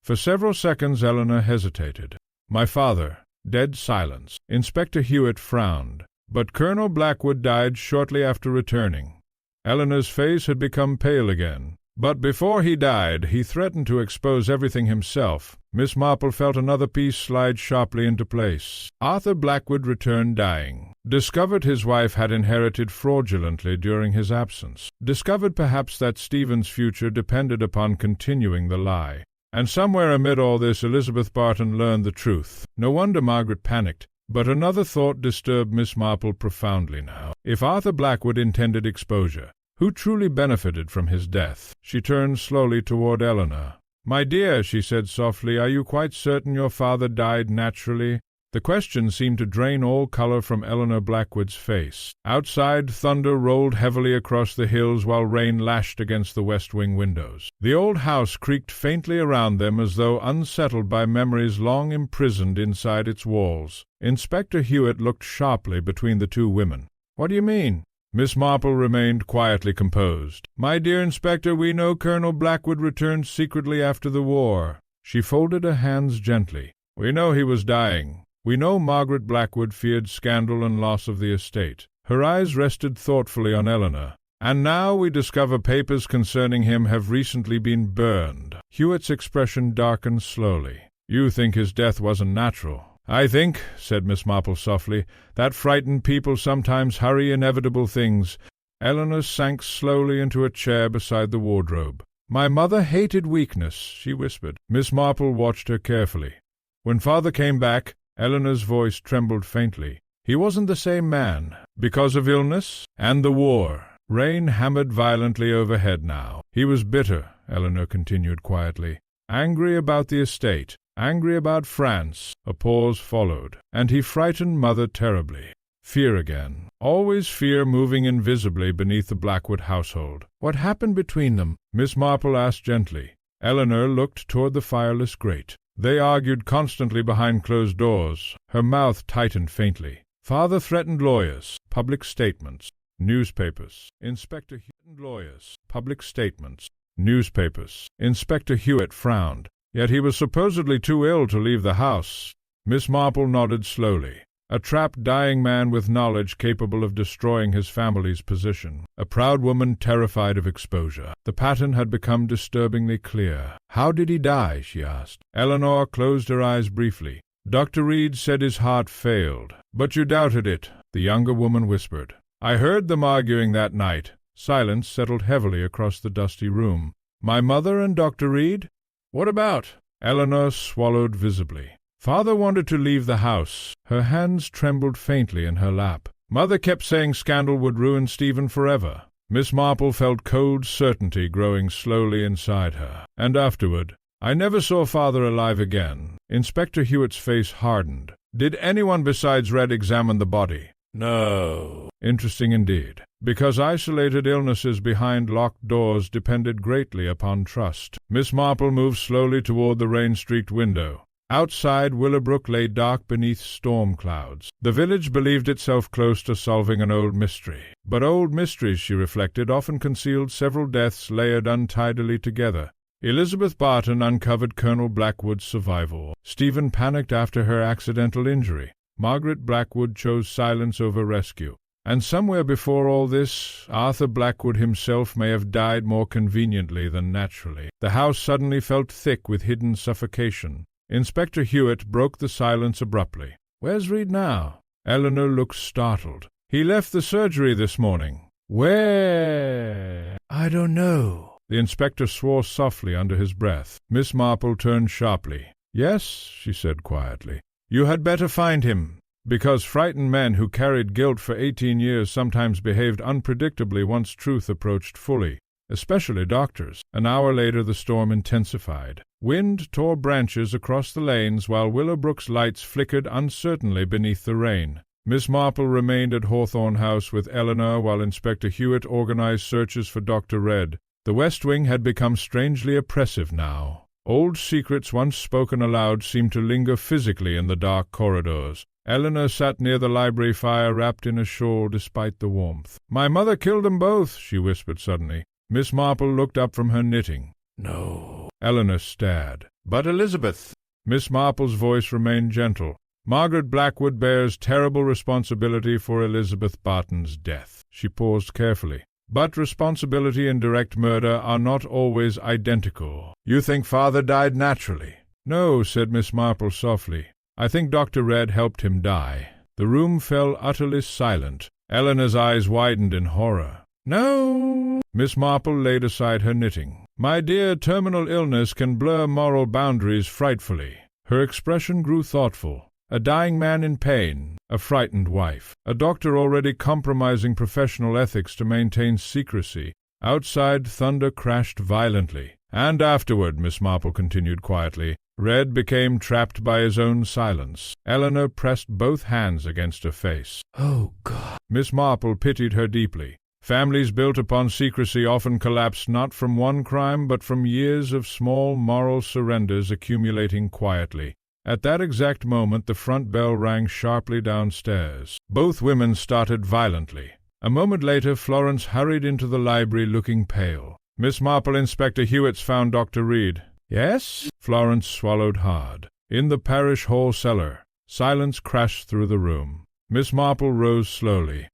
For several seconds Eleanor hesitated. My father. Dead silence. Inspector Hewitt frowned. But Colonel Blackwood died shortly after returning. Eleanor's face had become pale again. But before he died, he threatened to expose everything himself. Miss Marple felt another piece slide sharply into place. Arthur Blackwood returned dying. Discovered his wife had inherited fraudulently during his absence. Discovered perhaps that Stephen's future depended upon continuing the lie. And somewhere amid all this Elizabeth Barton learned the truth. No wonder Margaret panicked. But another thought disturbed Miss Marple profoundly now. If Arthur Blackwood intended exposure, who truly benefited from his death? She turned slowly toward Eleanor. My dear, she said softly, are you quite certain your father died naturally? The question seemed to drain all color from Eleanor Blackwood's face. Outside, thunder rolled heavily across the hills while rain lashed against the west wing windows. The old house creaked faintly around them as though unsettled by memories long imprisoned inside its walls. Inspector Hewitt looked sharply between the two women. What do you mean? Miss Marple remained quietly composed. My dear Inspector, we know Colonel Blackwood returned secretly after the war. She folded her hands gently. We know he was dying. We know Margaret Blackwood feared scandal and loss of the estate. Her eyes rested thoughtfully on Eleanor. And now we discover papers concerning him have recently been burned. Hewitt's expression darkened slowly. You think his death wasn't natural. I think, said Miss Marple softly, that frightened people sometimes hurry inevitable things. Eleanor sank slowly into a chair beside the wardrobe. My mother hated weakness, she whispered. Miss Marple watched her carefully. When Father came back, Eleanor's voice trembled faintly. He wasn't the same man, because of illness and the war. Rain hammered violently overhead now. He was bitter, Eleanor continued quietly, angry about the estate, angry about France. A pause followed, and he frightened Mother terribly. Fear again. Always fear moving invisibly beneath the Blackwood household. What happened between them? Miss Marple asked gently. Eleanor looked toward the fireless grate. They argued constantly behind closed doors. Her mouth tightened faintly. Father threatened lawyers, public statements, newspapers. Inspector Hewitt lawyers, public statements, newspapers. Inspector Hewitt frowned. Yet he was supposedly too ill to leave the house. Miss Marple nodded slowly. A trapped, dying man with knowledge capable of destroying his family's position. A proud woman terrified of exposure. The pattern had become disturbingly clear. "How did he die?" she asked. Eleanor closed her eyes briefly. "Dr. Reed said his heart failed." "But you doubted it," the younger woman whispered. "I heard them arguing that night." Silence settled heavily across the dusty room. "My mother and Dr. Reed?" "What about?" Eleanor swallowed visibly. "Father wanted to leave the house." Her hands trembled faintly in her lap. "Mother kept saying scandal would ruin Stephen forever." Miss Marple felt cold certainty growing slowly inside her. "And afterward, I never saw Father alive again." Inspector Hewitt's face hardened. "Did anyone besides Red examine the body?" "No." "Interesting indeed, because isolated illnesses behind locked doors depended greatly upon trust." Miss Marple moved slowly toward the rain-streaked window. Outside, Willowbrook lay dark beneath storm clouds. The village believed itself close to solving an old mystery. But old mysteries, she reflected, often concealed several deaths layered untidily together. Elizabeth Barton uncovered Colonel Blackwood's survival. Stephen panicked after her accidental injury. Margaret Blackwood chose silence over rescue. And somewhere before all this, Arthur Blackwood himself may have died more conveniently than naturally. The house suddenly felt thick with hidden suffocation. Inspector Hewitt broke the silence abruptly. "Where's Reed now?" Eleanor looked startled. "He left the surgery this morning." "Where?" "I don't know." The inspector swore softly under his breath. Miss Marple turned sharply. "Yes," she said quietly. "You had better find him." Because frightened men who carried guilt for 18 years sometimes behaved unpredictably once truth approached fully, especially doctors. An hour later the storm intensified. Wind tore branches across the lanes while Willowbrook's lights flickered uncertainly beneath the rain. Miss Marple remained at Hawthorne House with Eleanor while Inspector Hewitt organized searches for Dr. Red. The West Wing had become strangely oppressive now. Old secrets once spoken aloud seemed to linger physically in the dark corridors. Eleanor sat near the library fire wrapped in a shawl despite the warmth. "My mother killed them both," she whispered suddenly. Miss Marple looked up from her knitting. "No." Eleanor stared. "But Elizabeth." Miss Marple's voice remained gentle. "Margaret Blackwood bears terrible responsibility for Elizabeth Barton's death." She paused carefully. "But responsibility and direct murder are not always identical." "You think Father died naturally?" "No," said Miss Marple softly. "I think Dr. Red helped him die." The room fell utterly silent. Eleanor's eyes widened in horror. "No." Miss Marple laid aside her knitting. "My dear, terminal illness can blur moral boundaries frightfully." Her expression grew thoughtful. A dying man in pain, a frightened wife, a doctor already compromising professional ethics to maintain secrecy. Outside, thunder crashed violently. "And afterward," Miss Marple continued quietly, "Red became trapped by his own silence." Eleanor pressed both hands against her face. "Oh, God." Miss Marple pitied her deeply. Families built upon secrecy often collapse not from one crime but from years of small moral surrenders accumulating quietly. At that exact moment the front bell rang sharply downstairs. Both women started violently. A moment later Florence hurried into the library looking pale. "Miss Marple, Inspector Hewitt's found Dr. Reed." "Yes?" Florence swallowed hard. "In the parish hall cellar." Silence crashed through the room. Miss Marple rose slowly.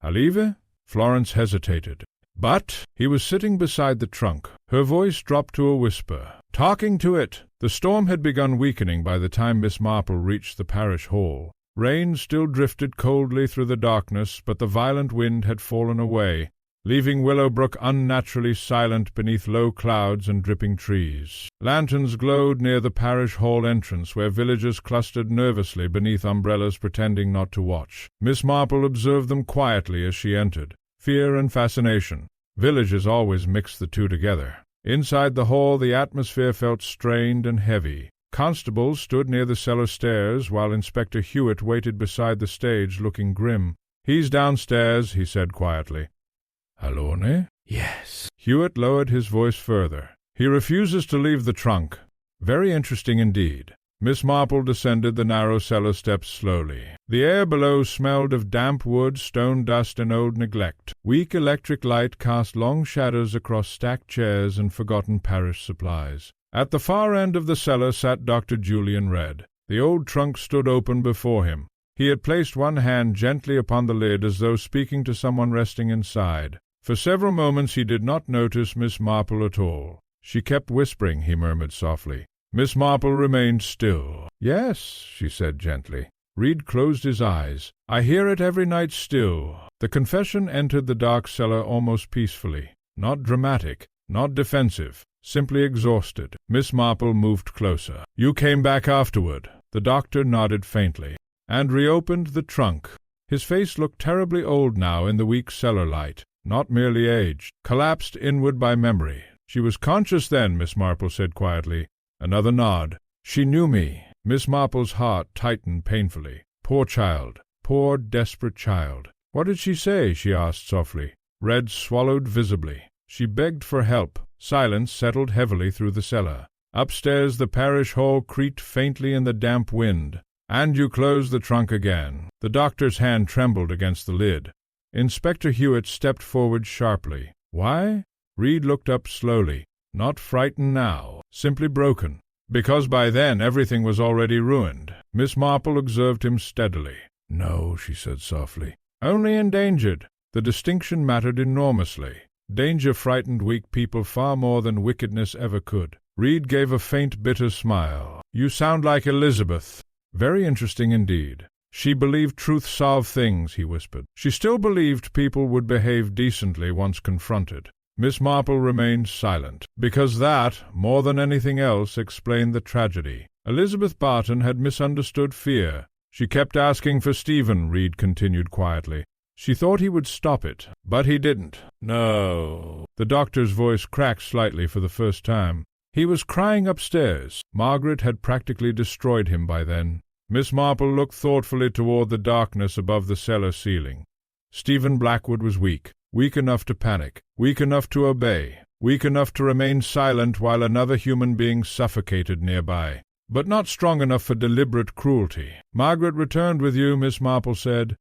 "Alive?" Florence hesitated. "But—" He was sitting beside the trunk. Her voice dropped to a whisper. "Talking to it." The storm had begun weakening by the time Miss Marple reached the parish hall. Rain still drifted coldly through the darkness, but the violent wind had fallen away, leaving Willowbrook unnaturally silent beneath low clouds and dripping trees. Lanterns glowed near the parish hall entrance, where villagers clustered nervously beneath umbrellas pretending not to watch. Miss Marple observed them quietly as she entered. Fear and fascination. Villagers always mixed the two together. Inside the hall the atmosphere felt strained and heavy. Constables stood near the cellar stairs, while Inspector Hewitt waited beside the stage, looking grim. "He's downstairs," he said quietly. "Alone?" "Yes." Hewitt lowered his voice further. "He refuses to leave the trunk." Very interesting indeed. Miss Marple descended the narrow cellar steps slowly. The air below smelled of damp wood, stone dust, and old neglect. Weak electric light cast long shadows across stacked chairs and forgotten parish supplies. At the far end of the cellar sat Dr. Julian Red. The old trunk stood open before him. He had placed one hand gently upon the lid as though speaking to someone resting inside. For several moments he did not notice Miss Marple at all. She kept whispering, he murmured softly. Miss Marple remained still. "Yes," she said gently. Reed closed his eyes. "I hear it every night still." The confession entered the dark cellar almost peacefully. Not dramatic, not defensive, simply exhausted. Miss Marple moved closer. "You came back afterward." The doctor nodded faintly, and reopened the trunk. His face looked terribly old now in the weak cellar light, not merely aged, collapsed inward by memory. "She was conscious then," Miss Marple said quietly. Another nod. "She knew me." Miss Marple's heart tightened painfully. Poor child. Poor, desperate child. "What did she say?" she asked softly. Red swallowed visibly. "She begged for help." Silence settled heavily through the cellar. Upstairs the parish hall creaked faintly in the damp wind. "And you closed the trunk again." The doctor's hand trembled against the lid. Inspector Hewitt stepped forward sharply. "Why?" Reed looked up slowly. Not frightened now, simply broken. "Because by then everything was already ruined." Miss Marple observed him steadily. "No," she said softly. "Only endangered." The distinction mattered enormously. Danger frightened weak people far more than wickedness ever could. Reed gave a faint, bitter smile. "You sound like Elizabeth." "Very interesting indeed." "She believed truth solved things," he whispered. "She still believed people would behave decently once confronted." Miss Marple remained silent, because that, more than anything else, explained the tragedy. Elizabeth Barton had misunderstood fear. "She kept asking for Stephen," Reed continued quietly. "She thought he would stop it, but he didn't." "No." The doctor's voice cracked slightly for the first time. "He was crying upstairs." Margaret had practically destroyed him by then. Miss Marple looked thoughtfully toward the darkness above the cellar ceiling. Stephen Blackwood was weak. Weak enough to panic, weak enough to obey, weak enough to remain silent while another human being suffocated nearby, but not strong enough for deliberate cruelty. "Margaret returned with you," Miss Marple said,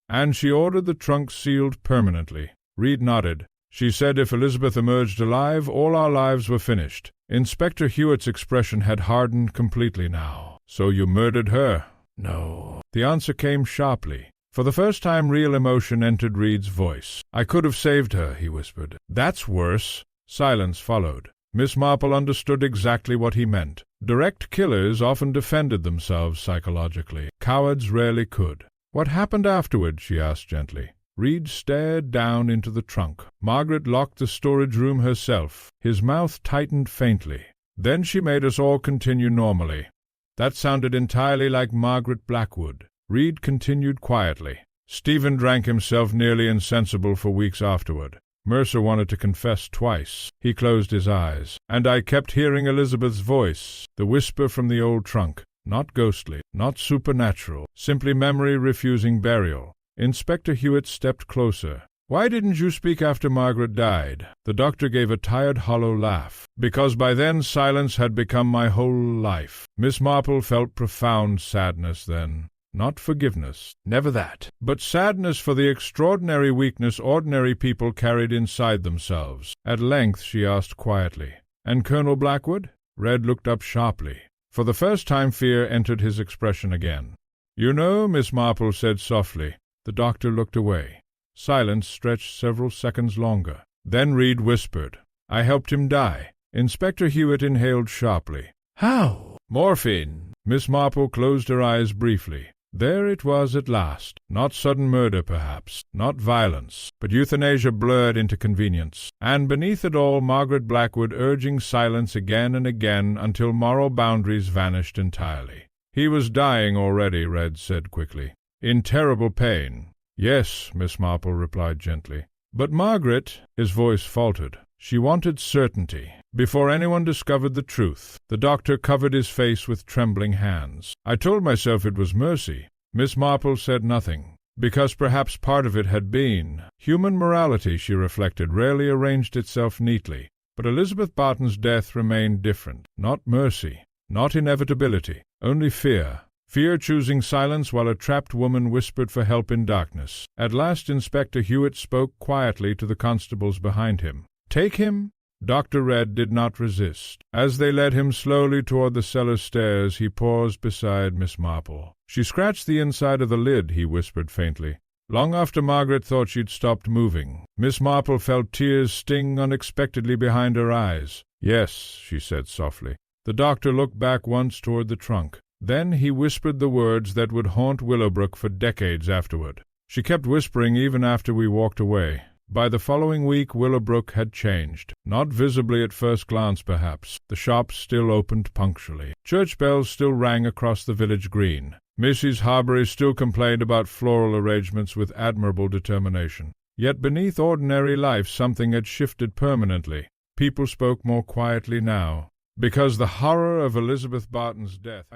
"and she ordered the trunk sealed permanently." Reed nodded. "She said if Elizabeth emerged alive, all our lives were finished." Inspector Hewitt's expression had hardened completely now. "So you murdered her?" "No." The answer came sharply. For the first time real emotion entered Reed's voice. "I could have saved her," he whispered. "That's worse." Silence followed. Miss Marple understood exactly what he meant. Direct killers often defended themselves psychologically. Cowards rarely could. "What happened afterward?" she asked gently. Reed stared down into the trunk. Margaret locked the storage room herself. His mouth tightened faintly. "Then she made us all continue normally." That sounded entirely like Margaret Blackwood. Reed continued quietly. "Stephen drank himself nearly insensible for weeks afterward. Mercer wanted to confess twice." He closed his eyes. "And I kept hearing Elizabeth's voice, the whisper from the old trunk. Not ghostly, not supernatural, simply memory refusing burial." Inspector Hewitt stepped closer. "Why didn't you speak after Margaret died?" The doctor gave a tired, hollow laugh. "Because by then silence had become my whole life." Miss Marple felt profound sadness then. Not forgiveness, never that, but sadness for the extraordinary weakness ordinary people carried inside themselves. At length she asked quietly, "And Colonel Blackwood?" Red looked up sharply. For the first time fear entered his expression again. "You know," Miss Marple said softly. The doctor looked away. Silence stretched several seconds longer. Then Reed whispered, "I helped him die." Inspector Hewitt inhaled sharply. "How?" "Morphine." Miss Marple closed her eyes briefly. There it was at last. Not sudden murder, perhaps, not violence, but euthanasia blurred into convenience. And beneath it all, Margaret Blackwood urging silence again and again until moral boundaries vanished entirely. "He was dying already," Red said quickly. "In terrible pain." "Yes," Miss Marple replied gently. "But Margaret," his voice faltered. "She wanted certainty. Before anyone discovered the truth." The doctor covered his face with trembling hands. "I told myself it was mercy." Miss Marple said nothing, because perhaps part of it had been. Human morality, she reflected, rarely arranged itself neatly. But Elizabeth Barton's death remained different. Not mercy, not inevitability, only fear. Fear choosing silence while a trapped woman whispered for help in darkness. At last Inspector Hewitt spoke quietly to the constables behind him. "Take him?" Dr. Red did not resist. As they led him slowly toward the cellar stairs, he paused beside Miss Marple. "She scratched the inside of the lid," he whispered faintly. Long after Margaret thought she'd stopped moving, Miss Marple felt tears sting unexpectedly behind her eyes. "Yes," she said softly. The doctor looked back once toward the trunk. Then he whispered the words that would haunt Willowbrook for decades afterward. She kept whispering even after we walked away. By the following week Willowbrook had changed. Not visibly at first glance, perhaps. The shops still opened punctually. Church bells still rang across the village green. Mrs. Harbury still complained about floral arrangements with admirable determination. Yet beneath ordinary life something had shifted permanently. People spoke more quietly now. Because the horror of Elizabeth Barton's death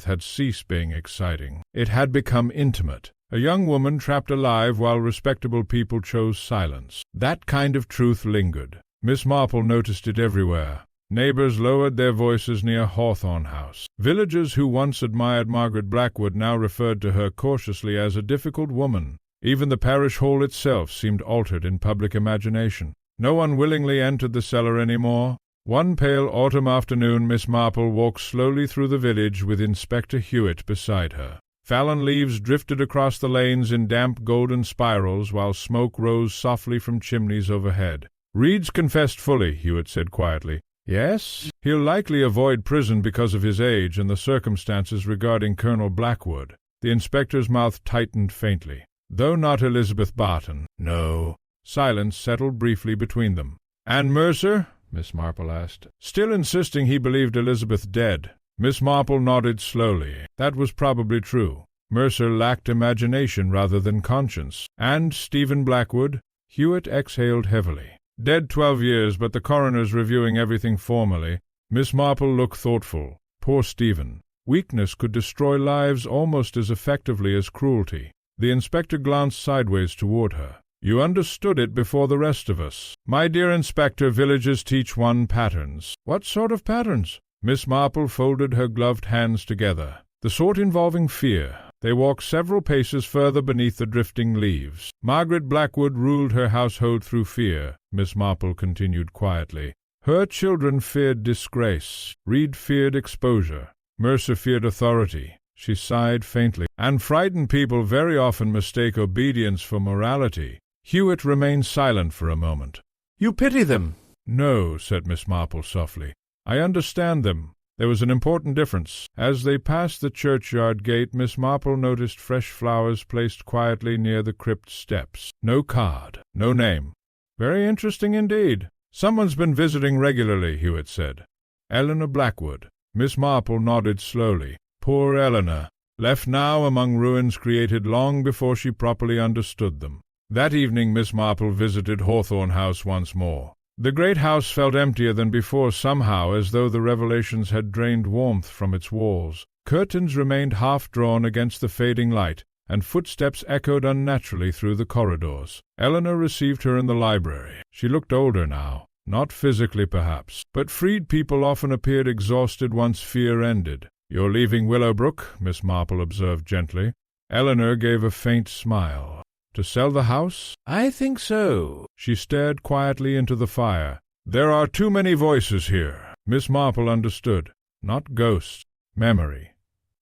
had ceased being exciting. It had become intimate. A young woman trapped alive while respectable people chose silence. That kind of truth lingered. Miss Marple noticed it everywhere. Neighbors lowered their voices near Hawthorne House. Villagers who once admired Margaret Blackwood now referred to her cautiously as a difficult woman. Even the parish hall itself seemed altered in public imagination. No one willingly entered the cellar any more. One pale autumn afternoon Miss Marple walked slowly through the village with Inspector Hewitt beside her. Fallen leaves drifted across the lanes in damp golden spirals while smoke rose softly from chimneys overhead. "Reed's confessed fully," Hewitt said quietly. "Yes? He'll likely avoid prison because of his age and the circumstances regarding Colonel Blackwood." The inspector's mouth tightened faintly. "Though not Elizabeth Barton." "No." Silence settled briefly between them. "And Mercer?" Miss Marple asked. "Still insisting he believed Elizabeth dead." Miss Marple nodded slowly. That was probably true. Mercer lacked imagination rather than conscience. "And Stephen Blackwood?" Hewitt exhaled heavily. "Dead 12 years, but the coroner's reviewing everything formally." Miss Marple looked thoughtful. Poor Stephen. Weakness could destroy lives almost as effectively as cruelty. The inspector glanced sideways toward her. "You understood it before the rest of us. My dear Inspector, villages teach one patterns." "What sort of patterns?" Miss Marple folded her gloved hands together. "The sort involving fear." They walked several paces further beneath the drifting leaves. "Margaret Blackwood ruled her household through fear," Miss Marple continued quietly. "Her children feared disgrace. Reed feared exposure. Mercer feared authority." She sighed faintly. "And frightened people very often mistake obedience for morality." Hewitt remained silent for a moment. "You pity them?" "No," said Miss Marple softly. "I understand them." There was an important difference. As they passed the churchyard gate, Miss Marple noticed fresh flowers placed quietly near the crypt steps. No card, no name. "Very interesting indeed." "Someone's been visiting regularly," Hewitt said. "Eleanor Blackwood." Miss Marple nodded slowly. Poor Eleanor, left now among ruins created long before she properly understood them. That evening Miss Marple visited Hawthorne House once more. The great house felt emptier than before somehow, as though the revelations had drained warmth from its walls. Curtains remained half-drawn against the fading light, and footsteps echoed unnaturally through the corridors. Eleanor received her in the library. She looked older now, not physically perhaps, but freed people often appeared exhausted once fear ended. "You're leaving Willowbrook," Miss Marple observed gently. Eleanor gave a faint smile. "To sell the house?" "I think so." She stared quietly into the fire. "There are too many voices here." Miss Marple understood. Not ghosts, memory.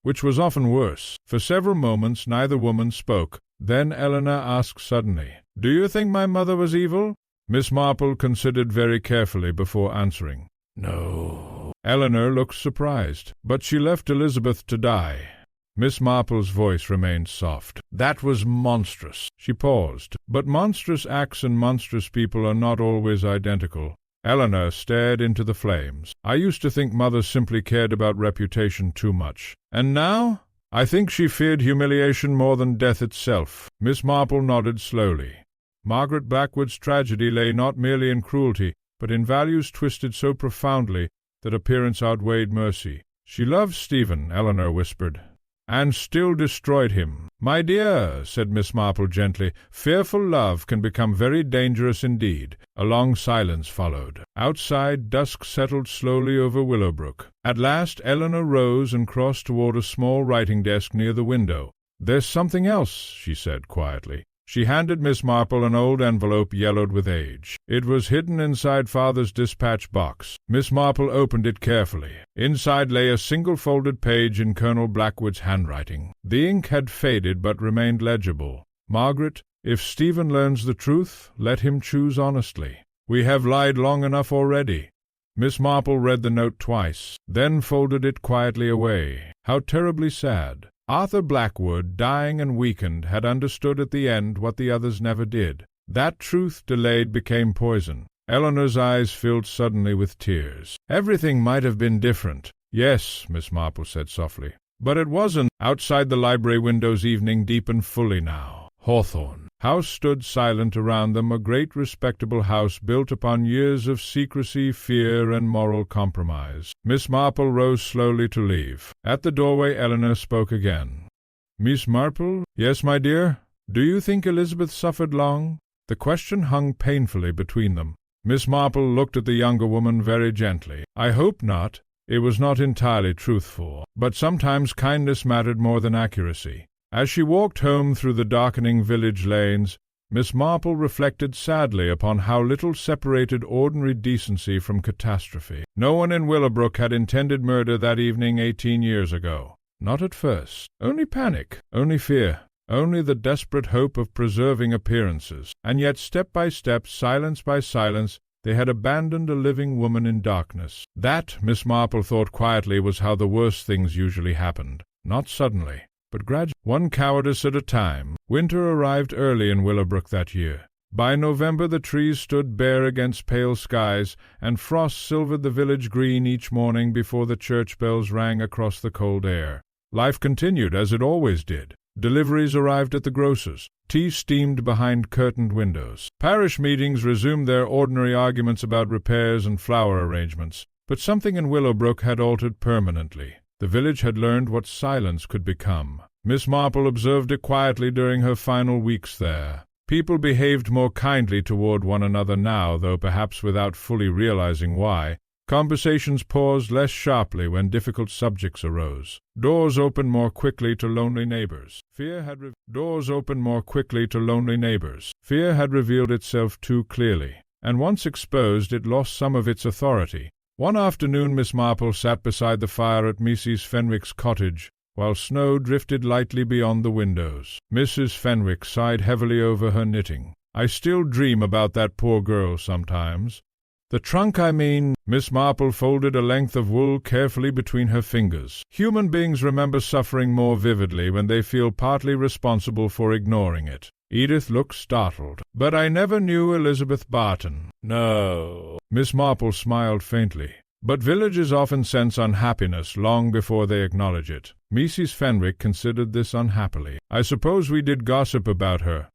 Which was often worse. For several moments neither woman spoke. Then Eleanor asked suddenly, "Do you think my mother was evil?" Miss Marple considered very carefully before answering. "No." Eleanor looked surprised. "But she left Elizabeth to die." Miss Marple's voice remained soft. "That was monstrous." She paused. "But monstrous acts and monstrous people are not always identical." Eleanor stared into the flames. "I used to think Mother simply cared about reputation too much. And now? I think she feared humiliation more than death itself." Miss Marple nodded slowly. Margaret Blackwood's tragedy lay not merely in cruelty, but in values twisted so profoundly that appearance outweighed mercy. "She loved Stephen," Eleanor whispered. and still destroyed him. "My dear," said Miss Marple gently, "fearful love can become very dangerous indeed." A long silence followed. Outside, dusk settled slowly over Willowbrook. At last Eleanor rose and crossed toward a small writing desk near the window. "There's something else," she said quietly. She handed Miss Marple an old envelope yellowed with age. It was hidden inside Father's dispatch box. Miss Marple opened it carefully. Inside lay a single-folded page in Colonel Blackwood's handwriting. The ink had faded but remained legible. "Margaret, if Stephen learns the truth, let him choose honestly. We have lied long enough already." Miss Marple read the note twice, then folded it quietly away. How terribly sad. Arthur Blackwood, dying and weakened, had understood at the end what the others never did. That truth delayed became poison. Eleanor's eyes filled suddenly with tears. "Everything might have been different." "Yes," Miss Marple said softly. "But it wasn't." Outside the library windows evening deepened fully now. Hawthorne House stood silent around them, a great respectable house built upon years of secrecy, fear, and moral compromise. Miss Marple rose slowly to leave. At the doorway Eleanor spoke again. "Miss Marple?" "Yes, my dear?" "Do you think Elizabeth suffered long?" The question hung painfully between them. Miss Marple looked at the younger woman very gently. "I hope not. It was not entirely truthful, but sometimes kindness mattered more than accuracy." As she walked home through the darkening village lanes, Miss Marple reflected sadly upon how little separated ordinary decency from catastrophe. No one in Willowbrook had intended murder that evening 18 years ago. Not at first. Only panic, only fear, only the desperate hope of preserving appearances. And yet, step by step, silence by silence, they had abandoned a living woman in darkness. That, Miss Marple thought quietly, was how the worst things usually happened. Not suddenly, but gradually, one cowardice at a time. Winter arrived early in Willowbrook that year. By November the trees stood bare against pale skies, and frost silvered the village green each morning before the church bells rang across the cold air. Life continued as it always did. Deliveries arrived at the grocer's. Tea steamed behind curtained windows. Parish meetings resumed their ordinary arguments about repairs and flower arrangements. But something in Willowbrook had altered permanently. The village had learned what silence could become. Miss Marple observed it quietly during her final weeks there. People behaved more kindly toward one another now, though perhaps without fully realizing why. Conversations paused less sharply when difficult subjects arose. Doors opened more quickly to lonely neighbors. Fear had revealed itself too clearly, and once exposed it lost some of its authority. One afternoon Miss Marple sat beside the fire at Mrs. Fenwick's cottage, while snow drifted lightly beyond the windows. Mrs. Fenwick sighed heavily over her knitting. "I still dream about that poor girl sometimes. The trunk, I mean." Miss Marple folded a length of wool carefully between her fingers. "Human beings remember suffering more vividly when they feel partly responsible for ignoring it." Edith looked startled. "But I never knew Elizabeth Barton." "No." Miss Marple smiled faintly. "But villages often sense unhappiness long before they acknowledge it." Mrs. Fenwick considered this unhappily. "I suppose we did gossip about her,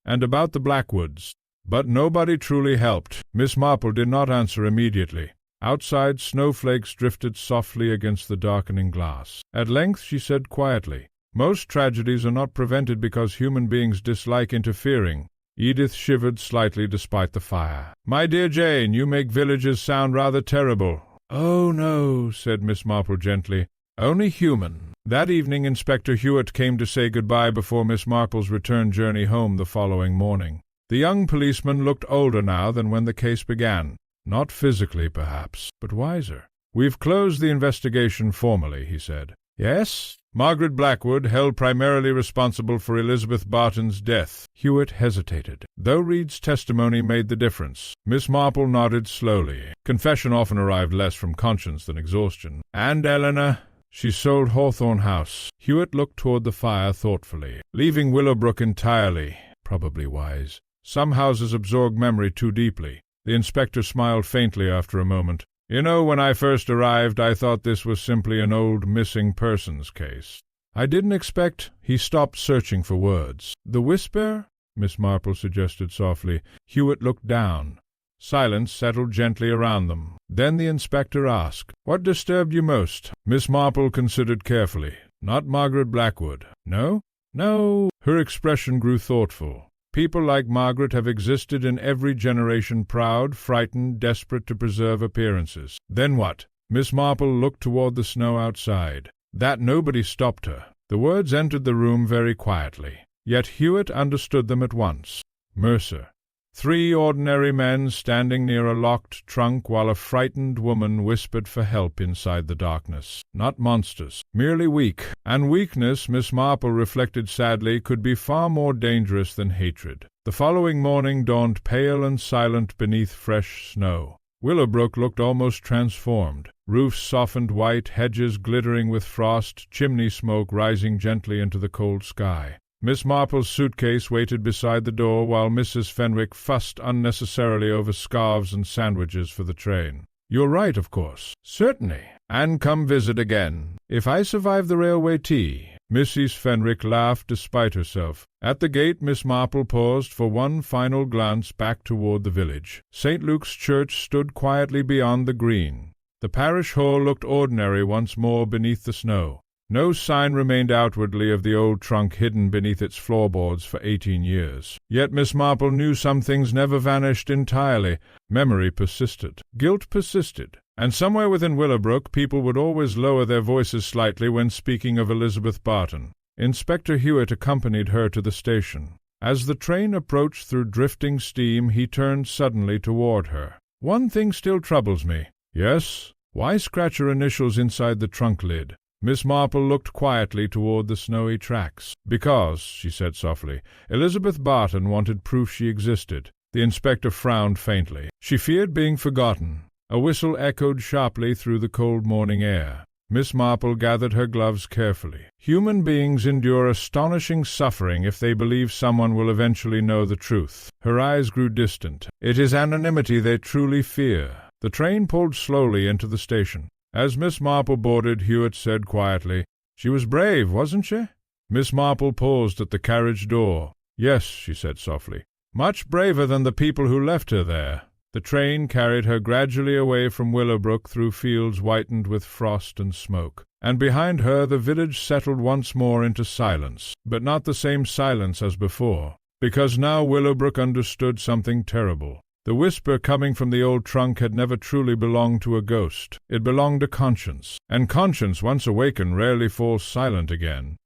and about the Blackwoods, but nobody truly helped." Miss Marple did not answer immediately. Outside, snowflakes drifted softly against the darkening glass. At length she said quietly, "Most tragedies are not prevented because human beings dislike interfering." Edith shivered slightly despite the fire. "My dear Jane, you make villages sound rather terrible." "Oh, no," said Miss Marple gently. "Only human." That evening Inspector Hewitt came to say goodbye before Miss Marple's return journey home the following morning. The young policeman looked older now than when the case began. Not physically, perhaps, but wiser. "We've closed the investigation formally," he said. "Yes?" "Margaret Blackwood, held primarily responsible for Elizabeth Barton's death." Hewitt hesitated. Though Reed's testimony made the difference. Miss Marple nodded slowly. Confession often arrived less from conscience than exhaustion. "And Eleanor?" "She sold Hawthorne House." Hewitt looked toward the fire thoughtfully. "Leaving Willowbrook entirely. Probably wise. Some houses absorb memory too deeply." The inspector smiled faintly after a moment. "You know, when I first arrived, I thought this was simply an old missing persons case. I didn't expect—" He stopped, searching for words. "The whisper?" Miss Marple suggested softly. Hewitt looked down. Silence settled gently around them. Then the inspector asked, "What disturbed you most?" Miss Marple considered carefully. Not Margaret Blackwood. No? No. Her expression grew thoughtful. People like Margaret have existed in every generation, proud, frightened, desperate to preserve appearances. Then what? Miss Marple looked toward the snow outside. That nobody stopped her. The words entered the room very quietly, yet Hewitt understood them at once. Mercer. 3 ordinary men standing near a locked trunk while a frightened woman whispered for help inside the darkness. Not monsters, merely weak. And weakness, Miss Marple reflected sadly, could be far more dangerous than hatred. The following morning dawned pale and silent beneath fresh snow. Willowbrook looked almost transformed. Roofs softened white, hedges glittering with frost, chimney smoke rising gently into the cold sky. Miss Marple's suitcase waited beside the door while Mrs. Fenwick fussed unnecessarily over scarves and sandwiches for the train. "You're right, of course." "Certainly. And come visit again. If I survive the railway tea." Mrs. Fenwick laughed despite herself. At the gate Miss Marple paused for one final glance back toward the village. St. Luke's Church stood quietly beyond the green. The parish hall looked ordinary once more beneath the snow. No sign remained outwardly of the old trunk hidden beneath its floorboards for 18 years. Yet Miss Marple knew some things never vanished entirely. Memory persisted. Guilt persisted. And somewhere within Willowbrook people would always lower their voices slightly when speaking of Elizabeth Barton. Inspector Hewitt accompanied her to the station. As the train approached through drifting steam, he turned suddenly toward her. "One thing still troubles me." "Yes?" "Why scratch her initials inside the trunk lid?" Miss Marple looked quietly toward the snowy tracks. "Because," she said softly, "Elizabeth Barton wanted proof she existed." The inspector frowned faintly. She feared being forgotten. A whistle echoed sharply through the cold morning air. Miss Marple gathered her gloves carefully. Human beings endure astonishing suffering if they believe someone will eventually know the truth. Her eyes grew distant. It is anonymity they truly fear. The train pulled slowly into the station. As Miss Marple boarded, Hewitt said quietly, "She was brave, wasn't she?" Miss Marple paused at the carriage door. "Yes," she said softly, "much braver than the people who left her there." The train carried her gradually away from Willowbrook through fields whitened with frost and smoke, and behind her the village settled once more into silence, but not the same silence as before, because now Willowbrook understood something terrible. The whisper coming from the old trunk had never truly belonged to a ghost. It belonged to conscience, and conscience, once awakened, rarely falls silent again.